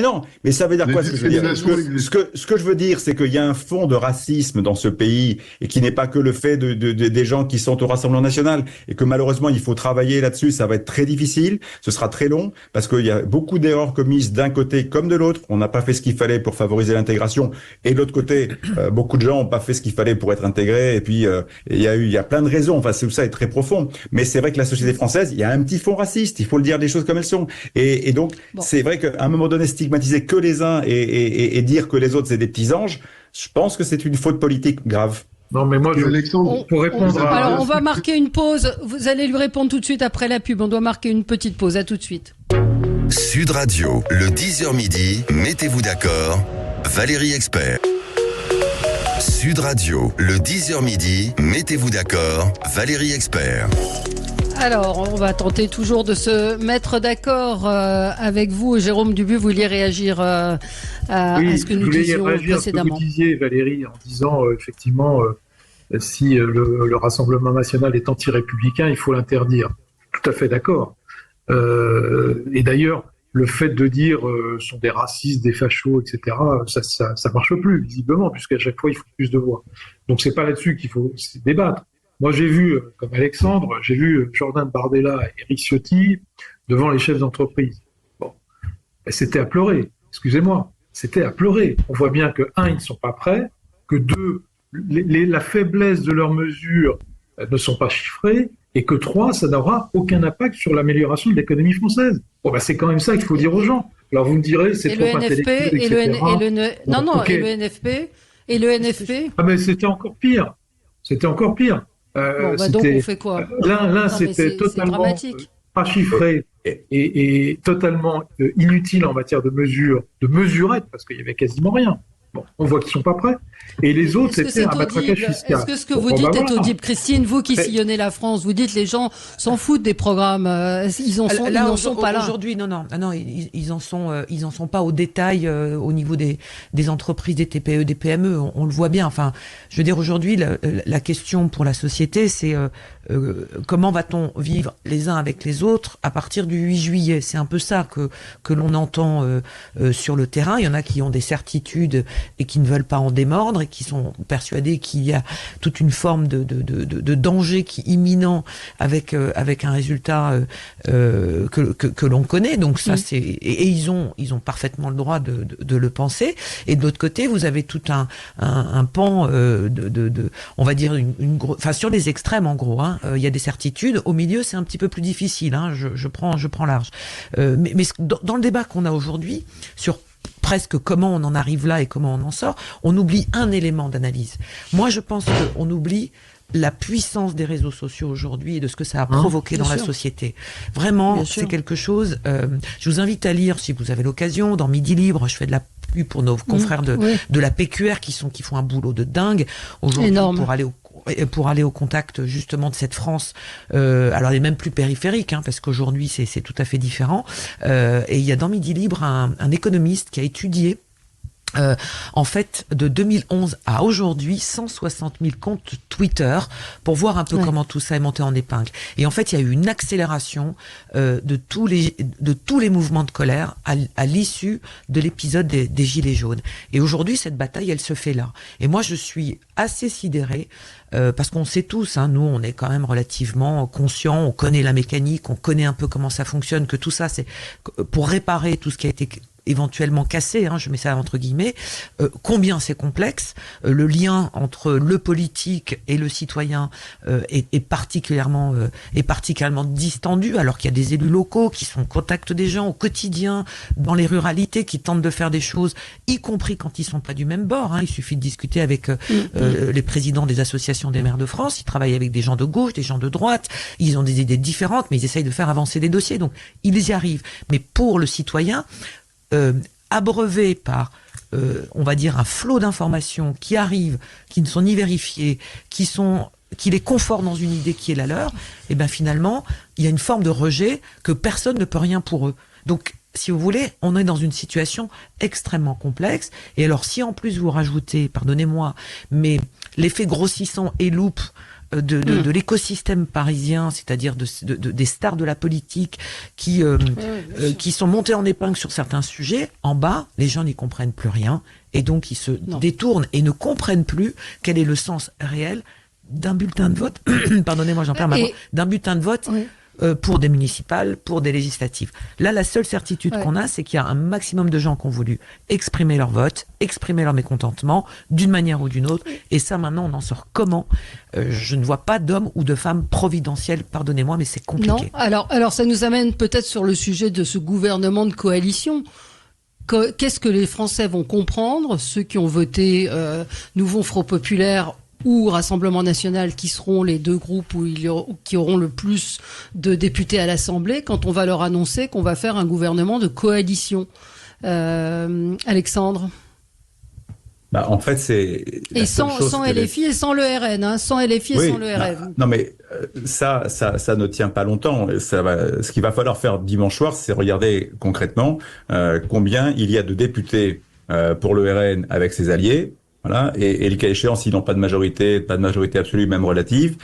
Non, mais ça veut dire quoi, ce que je veux dire? Ce que je veux dire, c'est qu'il y a un fond de racisme dans ce pays et qui n'est pas que le fait des gens qui sont au Rassemblement national et que malheureusement il faut travailler là-dessus. Ça va être très difficile, ce sera très long parce qu'il y a beaucoup d'erreurs commises d'un côté comme de l'autre. On n'a pas fait ce qu'il fallait pour favoriser l'intégration et de l'autre côté, beaucoup de gens n'ont pas fait ce qu'il fallait pour être intégrés et puis il y a plein de raisons. Enfin, tout ça est très profond. Mais c'est vrai que la société française, il y a un petit fond raciste. Il faut le dire les choses comme elles sont. Et donc, c'est vrai qu'à un moment donné, stigmatiser que les uns et dire que les autres, c'est des petits anges, je pense que c'est une faute politique grave. Non, mais moi, pour répondre Alors, on va marquer une pause. Vous allez lui répondre tout de suite après la pub. On doit marquer une petite pause. À tout de suite. Sud Radio, le 10h midi, mettez-vous d'accord, Valérie Expert. Sud Radio, le 10h midi, mettez-vous d'accord, Valérie Expert. Alors, on va tenter toujours de se mettre d'accord avec vous. Jérôme Dubu, vous vouliez réagir à ce que nous disions précédemment. Vous disiez, Valérie, en disant effectivement, si le Rassemblement national est anti-républicain, il faut l'interdire. Tout à fait d'accord. Et d'ailleurs, le fait de dire sont des racistes, des fachos, etc., ça marche plus, visiblement, puisqu'à chaque fois, il faut plus de voix. Donc, c'est pas là-dessus qu'il faut débattre. Moi, j'ai vu, comme Alexandre, j'ai vu Jordan Bardella et Eric Ciotti devant les chefs d'entreprise. Bon, et c'était à pleurer, excusez-moi, c'était à pleurer. On voit bien que, un, ils ne sont pas prêts, que deux, la faiblesse de leurs mesures ne sont pas chiffrées, et que 3, ça n'aura aucun impact sur l'amélioration de l'économie française. Bon, c'est quand même ça qu'il faut dire aux gens. Alors vous me direz, c'est trop intellectuel, etc. Et le NFP et le NFP. Ah mais c'était encore pire. C'était encore pire. Donc on fait quoi? L'un c'était totalement pas chiffré et totalement inutile en matière de mesures, de mesurettes, parce qu'il y avait quasiment rien. Bon, on voit qu'ils sont pas prêts. Et les autres, c'était un matraquage fiscal. Est-ce que ce que vous dites est audible, Christine, vous qui sillonnez la France, vous dites les gens s'en foutent des programmes, ils n'en sont pas là. Aujourd'hui, non, ils en sont pas au détail au niveau des entreprises, des TPE, des PME. On le voit bien. Enfin, je veux dire aujourd'hui, la question pour la société, c'est comment va-t-on vivre les uns avec les autres à partir du 8 juillet. C'est un peu ça que l'on entend sur le terrain. Il y en a qui ont des certitudes et qui ne veulent pas en démordre et qui sont persuadés qu'il y a toute une forme de danger qui est imminent avec un résultat que l'on connaît. Donc ça, c'est et ils ont parfaitement le droit de le penser. Et de l'autre côté, vous avez tout un pan on va dire enfin sur les extrêmes en gros. Il y a des certitudes. Au milieu, c'est un petit peu plus difficile. Je prends large. Mais dans le débat qu'on a aujourd'hui sur presque comment on en arrive là et comment on en sort, on oublie un élément d'analyse. Moi, je pense qu'on oublie la puissance des réseaux sociaux aujourd'hui et de ce que ça a provoqué dans la société. Vraiment, c'est quelque chose... je vous invite à lire, si vous avez l'occasion, dans Midi Libre, je fais de la pub pour nos confrères de la PQR qui font un boulot de dingue aujourd'hui pour aller au contact justement de cette France, alors elle est même plus périphérique, parce qu'aujourd'hui c'est tout à fait différent. Et il y a dans Midi Libre un économiste qui a étudié en fait, de 2011 à aujourd'hui, 160 000 comptes Twitter pour voir un peu comment tout ça est monté en épingle. Et en fait, il y a eu une accélération de tous les mouvements de colère à l'issue de l'épisode des Gilets jaunes. Et aujourd'hui, cette bataille, elle se fait là. Et moi, je suis assez sidérée parce qu'on sait tous, nous, on est quand même relativement conscients, on connaît la mécanique, on connaît un peu comment ça fonctionne, que tout ça, c'est pour réparer tout ce qui a été éventuellement cassé, je mets ça entre guillemets, combien c'est complexe, le lien entre le politique et le citoyen est particulièrement distendu, alors qu'il y a des élus locaux qui sont au contact des gens au quotidien, dans les ruralités, qui tentent de faire des choses, y compris quand ils sont pas du même bord. Il suffit de discuter avec les présidents des associations des maires de France, ils travaillent avec des gens de gauche, des gens de droite, ils ont des idées différentes, mais ils essayent de faire avancer des dossiers, donc ils y arrivent. Mais pour le citoyen, abreuvé par, on va dire, un flot d'informations qui arrivent, qui ne sont ni vérifiées, qui les confortent dans une idée qui est la leur, et bien finalement, il y a une forme de rejet que personne ne peut rien pour eux. Donc, si vous voulez, on est dans une situation extrêmement complexe. Et alors, si en plus vous rajoutez, pardonnez-moi, mais l'effet grossissant et loupe de l'écosystème parisien, c'est-à-dire des stars de la politique qui sont montées en épingle sur certains sujets, en bas, les gens n'y comprennent plus rien et donc ils se détournent et ne comprennent plus quel est le sens réel d'un bulletin de vote, pardonnez-moi j'en perds ma voix, d'un bulletin de vote pour des municipales, pour des législatives. Là, la seule certitude qu'on a, c'est qu'il y a un maximum de gens qui ont voulu exprimer leur vote, exprimer leur mécontentement, d'une manière ou d'une autre. Et ça, maintenant, on en sort comment ? Je ne vois pas d'hommes ou de femmes providentielles, pardonnez-moi, mais c'est compliqué. Non, alors ça nous amène peut-être sur le sujet de ce gouvernement de coalition. Qu'est-ce que les Français vont comprendre, ceux qui ont voté Nouveau Front Populaire ou Rassemblement National, qui seront les deux groupes qui auront le plus de députés à l'Assemblée, quand on va leur annoncer qu'on va faire un gouvernement de coalition. Alexandre ? En fait, c'est... Et sans LFI et sans le RN, sans LFI et sans le RN. Non, mais ça ne tient pas longtemps. Ce qu'il va falloir faire dimanche soir, c'est regarder concrètement combien il y a de députés pour le RN avec ses alliés. Voilà, et le cas échéant, s'ils n'ont pas de majorité absolue, même relative,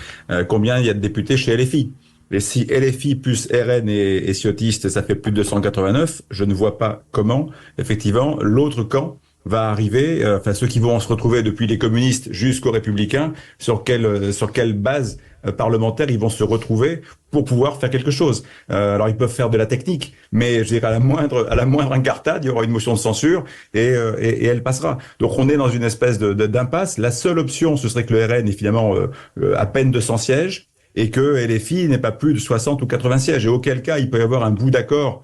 combien il y a de députés chez LFI. Et si LFI plus RN et Ciotiste, ça fait plus de 289, je ne vois pas comment, effectivement, l'autre camp va arriver, ceux qui vont se retrouver depuis les communistes jusqu'aux républicains, sur quelle base parlementaire ils vont se retrouver pour pouvoir faire quelque chose. Alors ils peuvent faire de la technique, mais je dirais à la moindre incartade, il y aura une motion de censure et elle passera. Donc on est dans une espèce d'impasse. La seule option, ce serait que le RN ait finalement à peine 200 sièges et que LFI n'ait pas plus de 60 ou 80 sièges. Et auquel cas, il peut y avoir un bout d'accord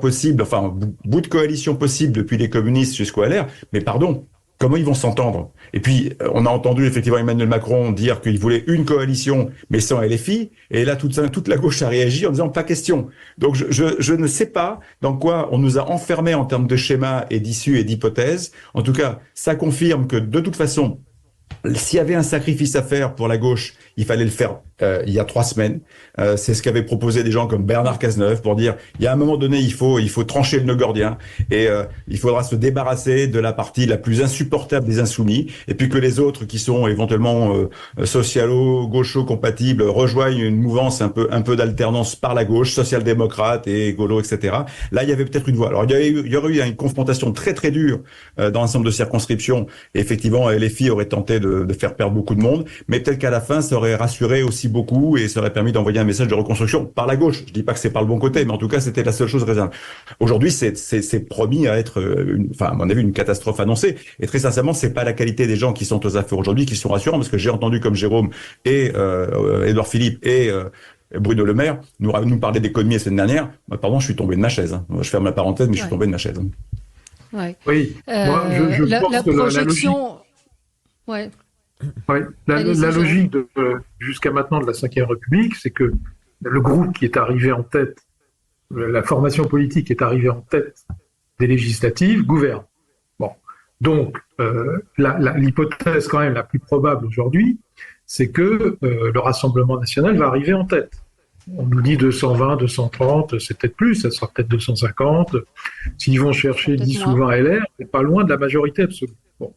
possible, enfin un bout de coalition possible depuis les communistes jusqu'au LR. Mais pardon, comment ils vont s'entendre? Et puis, on a entendu effectivement Emmanuel Macron dire qu'il voulait une coalition, mais sans LFI. Et là, toute la gauche a réagi en disant pas question. Donc, je ne sais pas dans quoi on nous a enfermés en termes de schéma et d'issues et d'hypothèses. En tout cas, ça confirme que de toute façon, s'il y avait un sacrifice à faire pour la gauche, il fallait le faire il y a 3 semaines. C'est ce qu'avaient proposé des gens comme Bernard Cazeneuve pour dire il y a un moment donné, il faut trancher le nœud gordien et il faudra se débarrasser de la partie la plus insupportable des insoumis et puis que les autres qui sont éventuellement socialo, gaucho compatibles rejoignent une mouvance un peu d'alternance par la gauche, social-démocrate et écolo, etc. Là, il y avait peut-être une voie. Alors, il y aurait eu une confrontation très très dure dans un certain nombre de circonscriptions. Et effectivement, LFI aurait tenté de faire perdre beaucoup de monde, mais peut-être qu'à la fin, ça aurait rassuré aussi beaucoup et ça aurait permis d'envoyer un message de reconstruction par la gauche. Je dis pas que c'est par le bon côté, mais en tout cas, c'était la seule chose raisonnable. Aujourd'hui, c'est promis à être, à mon avis, une catastrophe annoncée. Et très sincèrement, c'est pas la qualité des gens qui sont aux affaires aujourd'hui qui sont rassurants, parce que j'ai entendu comme Jérôme et Édouard Philippe et Bruno Le Maire nous parler d'économie la semaine dernière. Pardon, je suis tombé de ma chaise. Je ferme la parenthèse, mais je suis tombé de ma chaise. Ouais. Oui. Moi, je pense la que projection. Ouais. Oui, la logique jusqu'à maintenant de la Ve République, c'est que le groupe qui est arrivé en tête, la formation politique qui est arrivée en tête des législatives, gouverne. Bon, donc l'hypothèse quand même la plus probable aujourd'hui, c'est que le Rassemblement national va arriver en tête. On nous dit 220, 230, c'est peut-être plus, ça sera peut-être 250. S'ils vont chercher 10 ou 20 LR, c'est pas loin de la majorité absolue. Bon.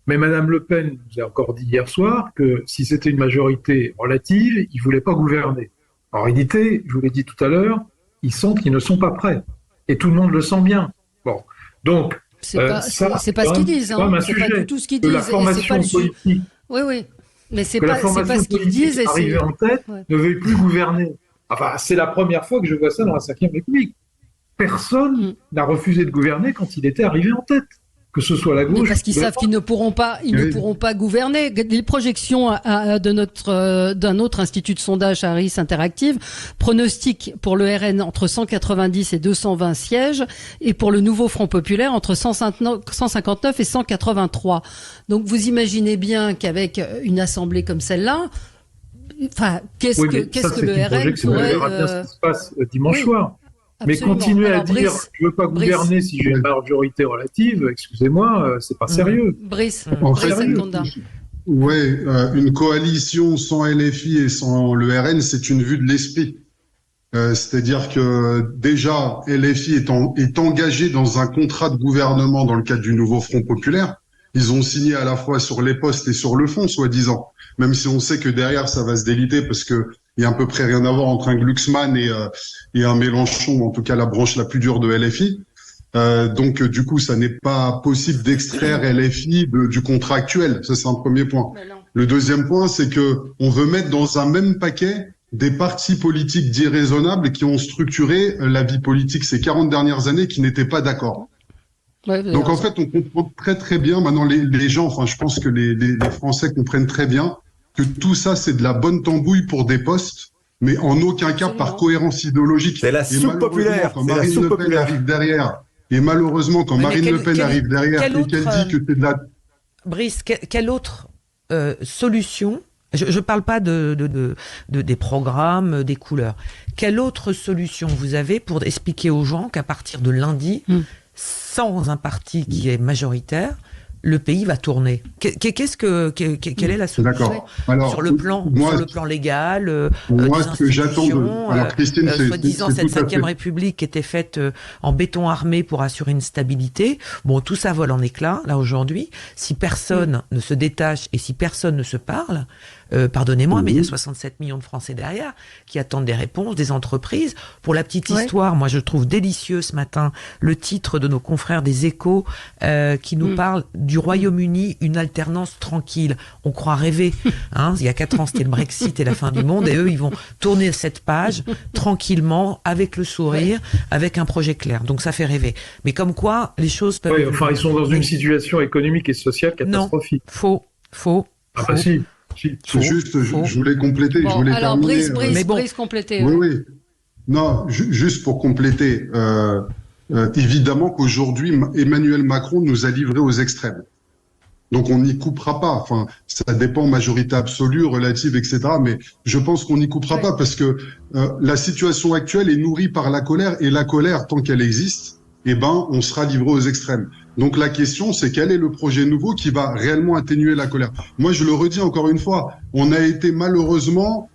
Mais Madame Le Pen nous a encore dit hier soir que si c'était une majorité relative, ils ne voulaient pas gouverner. En réalité, je vous l'ai dit tout à l'heure, ils sentent qu'ils ne sont pas prêts. Et tout le monde le sent bien. Bon, donc c'est pas ce qu'ils disent, hein. C'est pas du tout ce qu'ils disent. La formation politique. Oui. Mais c'est pas ce qu'ils disent. Et arrivé en tête, ne veut plus gouverner. Enfin, c'est la première fois que je vois ça dans la Ve République. Personne n'a refusé de gouverner quand il était arrivé en tête. Que ce soit la gauche. Mais parce qu'ils savent qu'ils ne pourront pas gouverner. Les projections d'un autre institut de sondage, Harris Interactive, pronostiquent pour le RN entre 190 et 220 sièges, et pour le nouveau Front Populaire entre 159 et 183. Donc vous imaginez bien qu'avec une assemblée comme celle-là, qu'est-ce que le RN pourrait... On verra bien ce qui se passe dimanche soir. Mais continuer à dire je veux pas gouverner si j'ai une majorité relative, excusez-moi, c'est pas sérieux. Brice, une coalition sans LFI et sans le RN, c'est une vue de l'esprit. C'est-à-dire que déjà LFI est engagé dans un contrat de gouvernement dans le cadre du nouveau Front Populaire. Ils ont signé à la fois sur les postes et sur le fond, soi-disant. Même si on sait que derrière ça va se déliter parce que il y a à peu près rien à voir entre un Glucksmann et un Mélenchon, en tout cas la branche la plus dure de LFI. Donc du coup, ça n'est pas possible d'extraire LFI du contrat actuel. Ça, c'est un premier point. Le deuxième point, c'est que on veut mettre dans un même paquet des partis politiques dits raisonnables qui ont structuré la vie politique ces 40 dernières années qui n'étaient pas d'accord. Donc en fait, on comprend très très bien maintenant les gens. Enfin, je pense que les Français comprennent très bien que tout ça, c'est de la bonne tambouille pour des postes, mais en aucun cas par cohérence idéologique. C'est la soupe populaire. Quand Marine Le Pen arrive derrière, et malheureusement, quand Marine Le Pen arrive derrière et qu'elle dit que c'est de la... Brice, quelle autre solution, je ne parle pas des programmes, des couleurs, quelle autre solution vous avez pour expliquer aux gens qu'à partir de lundi, sans un parti qui est majoritaire, le pays va tourner. Quelle est la solution sur le plan légal, moi, des ce que j'attends alors Christine, soi-disant cette 5e République qui était faite en béton armé pour assurer une stabilité. Bon, tout ça vole en éclats, là, aujourd'hui. Si personne ne se détache et si personne ne se parle, pardonnez-moi, mais il y a 67 millions de Français derrière qui attendent des réponses, des entreprises. Pour la petite histoire, moi, je trouve délicieux ce matin le titre de nos confrères des Échos qui nous parle du Royaume-Uni, une alternance tranquille. On croit rêver. Il y a 4 ans, c'était le Brexit et la fin du monde, et eux, ils vont tourner cette page tranquillement, avec le sourire, avec un projet clair. Donc ça fait rêver. Mais comme quoi, les choses peuvent... Oui, enfin, ils sont dans une situation économique et sociale catastrophique. Non, faux. Ah bah si. Juste, je voulais compléter. Bon, je voulais alors, terminer. Brice, compléter. Oui. Non, juste pour compléter. Évidemment qu'aujourd'hui, Emmanuel Macron nous a livrés aux extrêmes. Donc on n'y coupera pas. Enfin, ça dépend, majorité absolue, relative, etc. Mais je pense qu'on n'y coupera pas parce que la situation actuelle est nourrie par la colère, et la colère, tant qu'elle existe, on sera livré aux extrêmes. Donc la question, c'est quel est le projet nouveau qui va réellement atténuer la colère. Moi, je le redis encore une fois, on a été malheureusement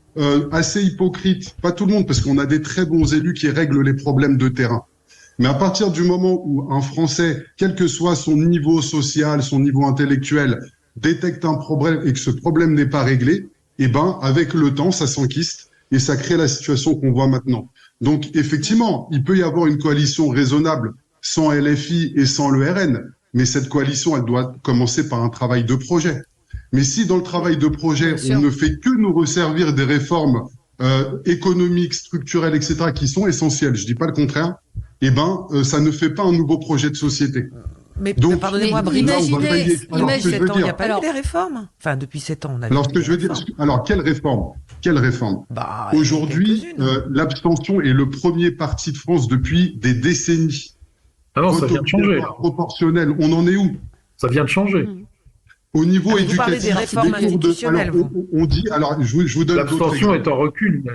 assez hypocrite. Pas tout le monde, parce qu'on a des très bons élus qui règlent les problèmes de terrain. Mais à partir du moment où un Français, quel que soit son niveau social, son niveau intellectuel, détecte un problème et que ce problème n'est pas réglé, avec le temps, ça s'enquiste et ça crée la situation qu'on voit maintenant. Donc, effectivement, il peut y avoir une coalition raisonnable sans LFI et sans le RN, mais cette coalition, elle doit commencer par un travail de projet. Mais si dans le travail de projet, on ne fait que nous resservir des réformes économiques, structurelles, etc., qui sont essentielles, je dis pas le contraire, ça ne fait pas un nouveau projet de société. Mais pardonnez-moi, imaginez, 7 ans, il n'y a pas eu des réformes. Enfin, depuis 7 ans, on a alors, ce que je veux dire, quelle réforme Aujourd'hui, l'abstention est le premier parti de France depuis des décennies. Ah non, ça vient de changer. Proportionnel, on en est où? Ça vient de changer. Au niveau éducatif, vous parlez des réformes institutionnelles, on dit, alors je vous donne l'abstention est en recul.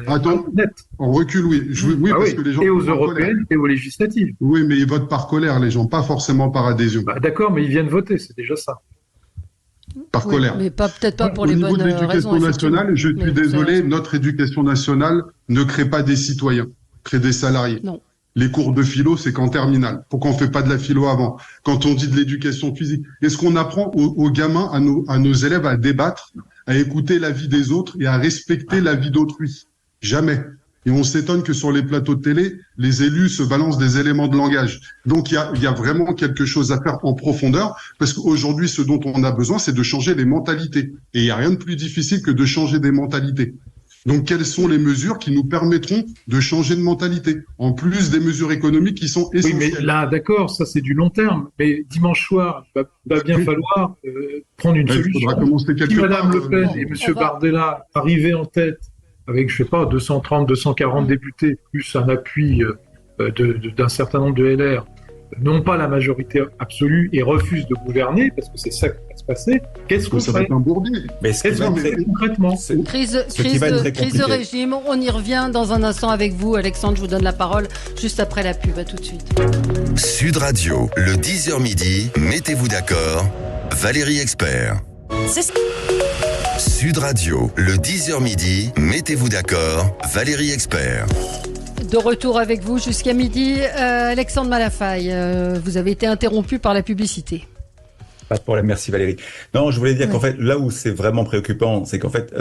Net. En recul, oui. Parce que les gens et aux européennes et aux législatives. Oui, mais ils votent par colère, les gens, pas forcément par adhésion. D'accord, mais ils viennent voter, c'est déjà ça. Par colère. Mais peut-être pas pour les bonnes raisons. Au niveau de l'éducation nationale, je suis désolé, notre éducation nationale ne crée pas des citoyens, crée des salariés. Non. Les cours de philo, c'est qu'en terminale. Pourquoi on fait pas de la philo avant? Quand on dit de l'éducation physique, est-ce qu'on apprend aux gamins, à nos élèves à débattre, à écouter l'avis des autres et à respecter l'avis d'autrui? Jamais. Et on s'étonne que sur les plateaux de télé, les élus se balancent des éléments de langage. Donc il y a vraiment quelque chose à faire en profondeur, parce qu'aujourd'hui, ce dont on a besoin, c'est de changer les mentalités. Et il n'y a rien de plus difficile que de changer des mentalités. Donc, quelles sont les mesures qui nous permettront de changer de mentalité, en plus des mesures économiques qui sont essentielles? Oui, mais là, d'accord, ça c'est du long terme. Mais dimanche soir, il va bien falloir prendre une solution. Si Madame Le Pen et Monsieur Bardella arrivaient en tête avec, je sais pas, 230, 240 députés, plus un appui d'un certain nombre de LR, n'ont pas la majorité absolue et refusent de gouverner, parce que c'est ça qui va se passer, qu'est-ce qu'on fait? Mais qu'est-ce qu'on fait concrètement? Crise de régime, on y revient dans un instant avec vous. Alexandre, je vous donne la parole juste après la pub. À tout de suite. Sud Radio, le 10h midi, mettez-vous d'accord, Valérie Expert. Sud Radio, le 10h midi, mettez-vous d'accord, Valérie Expert. De retour avec vous jusqu'à midi. Alexandre Malafaille, vous avez été interrompu par la publicité. Pas de problème, merci Valérie. Non, je voulais dire qu'en fait, là où c'est vraiment préoccupant, c'est qu'en fait,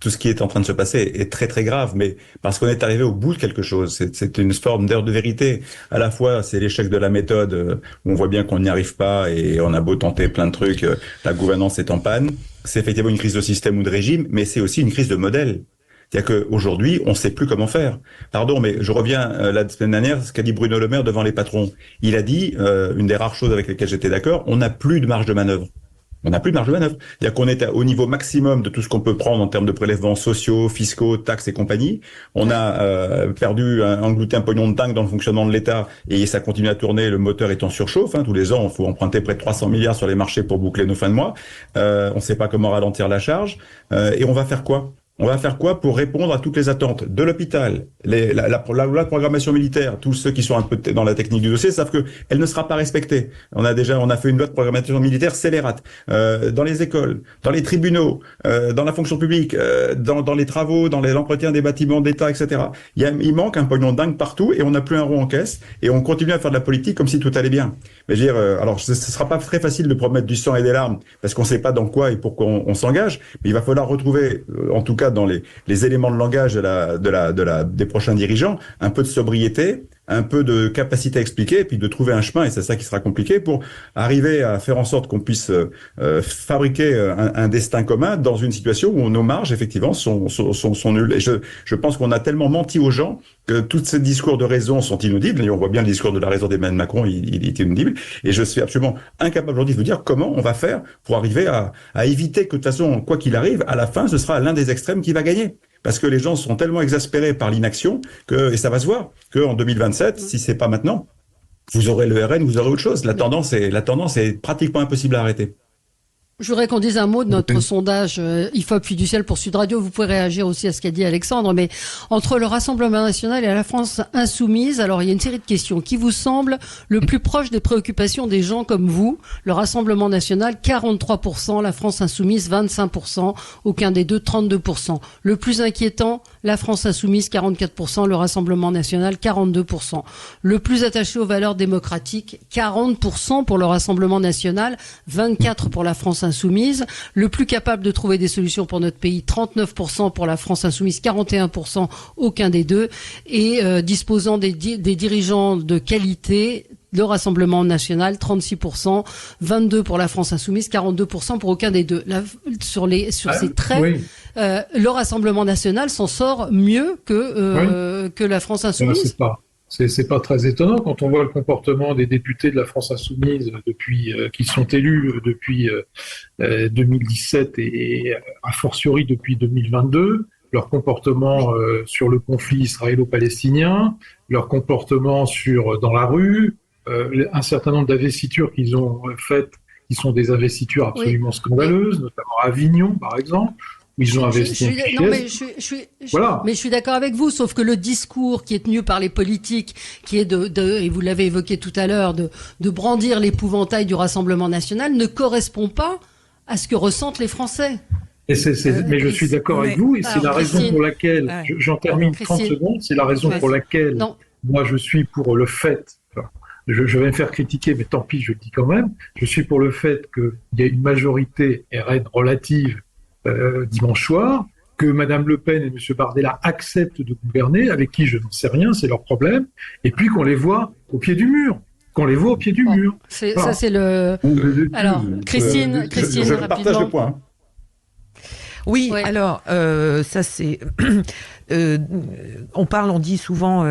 tout ce qui est en train de se passer est très très grave, mais parce qu'on est arrivé au bout de quelque chose. C'est une forme d'heure de vérité. À la fois, c'est l'échec de la méthode, où on voit bien qu'on n'y arrive pas et on a beau tenter plein de trucs, la gouvernance est en panne. C'est effectivement une crise de système ou de régime, mais c'est aussi une crise de modèle. C'est-à-dire qu'aujourd'hui, on ne sait plus comment faire. Pardon, mais je reviens la semaine dernière, ce qu'a dit Bruno Le Maire devant les patrons. Il a dit, une des rares choses avec lesquelles j'étais d'accord, on n'a plus de marge de manœuvre. On n'a plus de marge de manœuvre. C'est-à-dire qu'on est au niveau maximum de tout ce qu'on peut prendre en termes de prélèvements sociaux, fiscaux, taxes et compagnie. On a englouti un pognon de dingue dans le fonctionnement de l'État et ça continue à tourner, le moteur est en surchauffe. Tous les ans, il faut emprunter près de 300 milliards sur les marchés pour boucler nos fins de mois. On ne sait pas comment ralentir la charge. Et on va faire quoi ? On va faire quoi pour répondre à toutes les attentes de l'hôpital, la loi de programmation militaire. Tous ceux qui sont un peu dans la technique du dossier savent que elle ne sera pas respectée. On a fait une loi de programmation militaire scélérate dans les écoles, dans les tribunaux, dans la fonction publique, dans les travaux, dans l'entretien des bâtiments d'État, etc. Il manque un pognon dingue partout et on n'a plus un rond en caisse et on continue à faire de la politique comme si tout allait bien. Mais je veux dire, alors ce sera pas très facile de promettre du sang et des larmes parce qu'on sait pas dans quoi et pourquoi on s'engage, mais il va falloir retrouver, en tout cas dans les éléments de langage des prochains dirigeants, un peu de sobriété, un peu de capacité à expliquer, et puis de trouver un chemin, et c'est ça qui sera compliqué, pour arriver à faire en sorte qu'on puisse fabriquer un destin commun dans une situation où nos marges, effectivement, sont nulles. Et je pense qu'on a tellement menti aux gens que tous ces discours de raison sont inaudibles, et on voit bien le discours de la raison d'Emmanuel Macron, il est inaudible, et je suis absolument incapable aujourd'hui de vous dire comment on va faire pour arriver à éviter que, de toute façon, quoi qu'il arrive, à la fin, ce sera l'un des extrêmes qui va gagner. Parce que les gens sont tellement exaspérés par l'inaction et ça va se voir, qu'en 2027, si c'est pas maintenant, vous aurez le RN, vous aurez autre chose. La tendance est pratiquement impossible à arrêter. Je voudrais qu'on dise un mot de notre sondage IFOP Fiducial pour Sud Radio. Vous pouvez réagir aussi à ce qu'a dit Alexandre, mais entre le Rassemblement national et la France insoumise, alors il y a une série de questions. Qui vous semble le plus proche des préoccupations des gens comme vous? Le Rassemblement national, 43%, la France insoumise, 25%, aucun des deux, 32%. Le plus inquiétant, la France insoumise, 44%, le Rassemblement national, 42%. Le plus attaché aux valeurs démocratiques, 40% pour le Rassemblement national, 24% pour la France insoumise. Le plus capable de trouver des solutions pour notre pays, 39% pour la France insoumise, 41%, aucun des deux. Et disposant des dirigeants de qualité, le Rassemblement national, 36%, 22% pour la France insoumise, 42% pour aucun des deux. Là, sur ces traits, oui. Le Rassemblement national s'en sort mieux que la France insoumise. C'est pas très étonnant quand on voit le comportement des députés de la France insoumise depuis qui sont élus depuis 2017 et a fortiori depuis 2022. Leur comportement sur le conflit israélo-palestinien, leur comportement dans la rue, un certain nombre d'investitures qu'ils ont faites, qui sont des investitures absolument scandaleuses, notamment à Avignon, par exemple, où ils ont investi. Mais je suis d'accord avec vous, sauf que le discours qui est tenu par les politiques, qui est et vous l'avez évoqué tout à l'heure, de brandir l'épouvantail du Rassemblement national, ne correspond pas à ce que ressentent les Français. Mais je suis d'accord avec vous, et c'est la raison pour laquelle, j'en termine 30 secondes, c'est la raison pour laquelle moi je suis pour le fait, je vais me faire critiquer, mais tant pis, je le dis quand même, je suis pour le fait qu'il y a une majorité RN relative dimanche soir, que Madame Le Pen et M. Bardella acceptent de gouverner, avec qui je n'en sais rien, c'est leur problème, et puis qu'on les voit au pied du mur. Ça, c'est le... Alors, Christine, je rapidement. partage le point. Oui, alors ça c'est. On dit souvent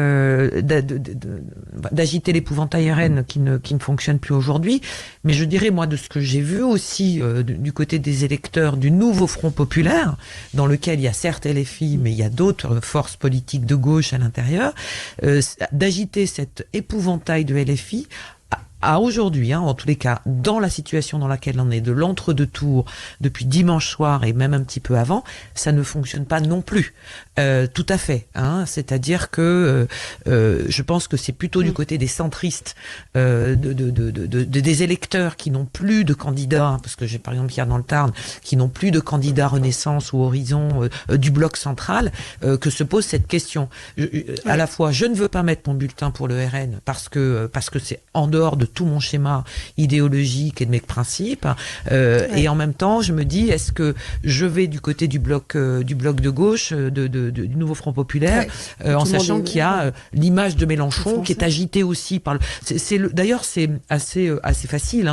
d'agiter l'épouvantail RN qui ne fonctionne plus aujourd'hui, mais je dirais moi de ce que j'ai vu aussi du côté des électeurs du nouveau Front populaire, dans lequel il y a certes LFI, mais il y a d'autres forces politiques de gauche à l'intérieur, d'agiter cet épouvantail de LFI. À aujourd'hui, en tous les cas, dans la situation dans laquelle on est, de l'entre-deux tours, depuis dimanche soir et même un petit peu avant, ça ne fonctionne pas non plus. Tout à fait. C'est-à-dire que je pense que c'est plutôt du côté des centristes, des électeurs qui n'ont plus de candidats, parce que j'ai par exemple hier dans le Tarn, qui n'ont plus de candidats Renaissance ou Horizon du bloc central, que se pose cette question. À la fois, je ne veux pas mettre mon bulletin pour le RN parce que c'est en dehors de tout mon schéma idéologique et de mes principes, et en même temps je me dis, est-ce que je vais du côté du bloc de gauche, du nouveau Front populaire, en sachant qu'il y a l'image de Mélenchon qui est agitée aussi par d'ailleurs c'est assez facile,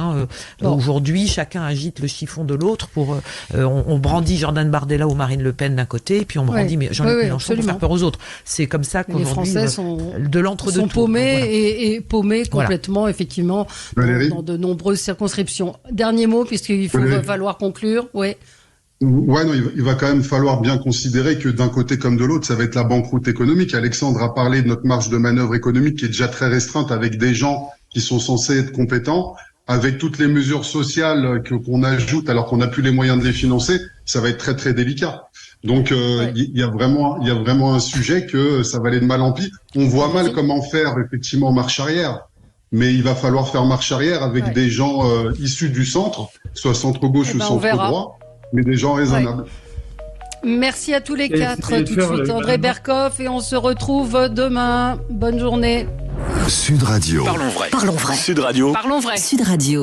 Aujourd'hui chacun agite le chiffon de l'autre pour on brandit Jordan Bardella ou Marine Le Pen d'un côté, et puis on brandit Jean-Luc Mélenchon pour faire peur aux autres. C'est comme ça qu'aujourd'hui les Français sont sont paumés et paumés complètement, effectivement, dans de nombreuses circonscriptions. Dernier mot, puisqu'il va falloir conclure. Ouais, non, il va quand même falloir bien considérer que d'un côté comme de l'autre, ça va être la banqueroute économique. Alexandre a parlé de notre marge de manœuvre économique qui est déjà très restreinte, avec des gens qui sont censés être compétents. Avec toutes les mesures sociales qu'on ajoute alors qu'on n'a plus les moyens de les financer, ça va être très très délicat. Donc il y a vraiment un sujet que ça va aller de mal en pis. On voit mal comment faire effectivement marche arrière, mais il va falloir faire marche arrière avec des gens issus du centre, soit centre gauche ou centre droit, mais des gens raisonnables. Merci à tous les quatre. Tout de suite André Berkoff et on se retrouve demain. Bonne journée. Sud Radio. Parlons vrai. Sud Radio. Parlons vrai. Sud Radio.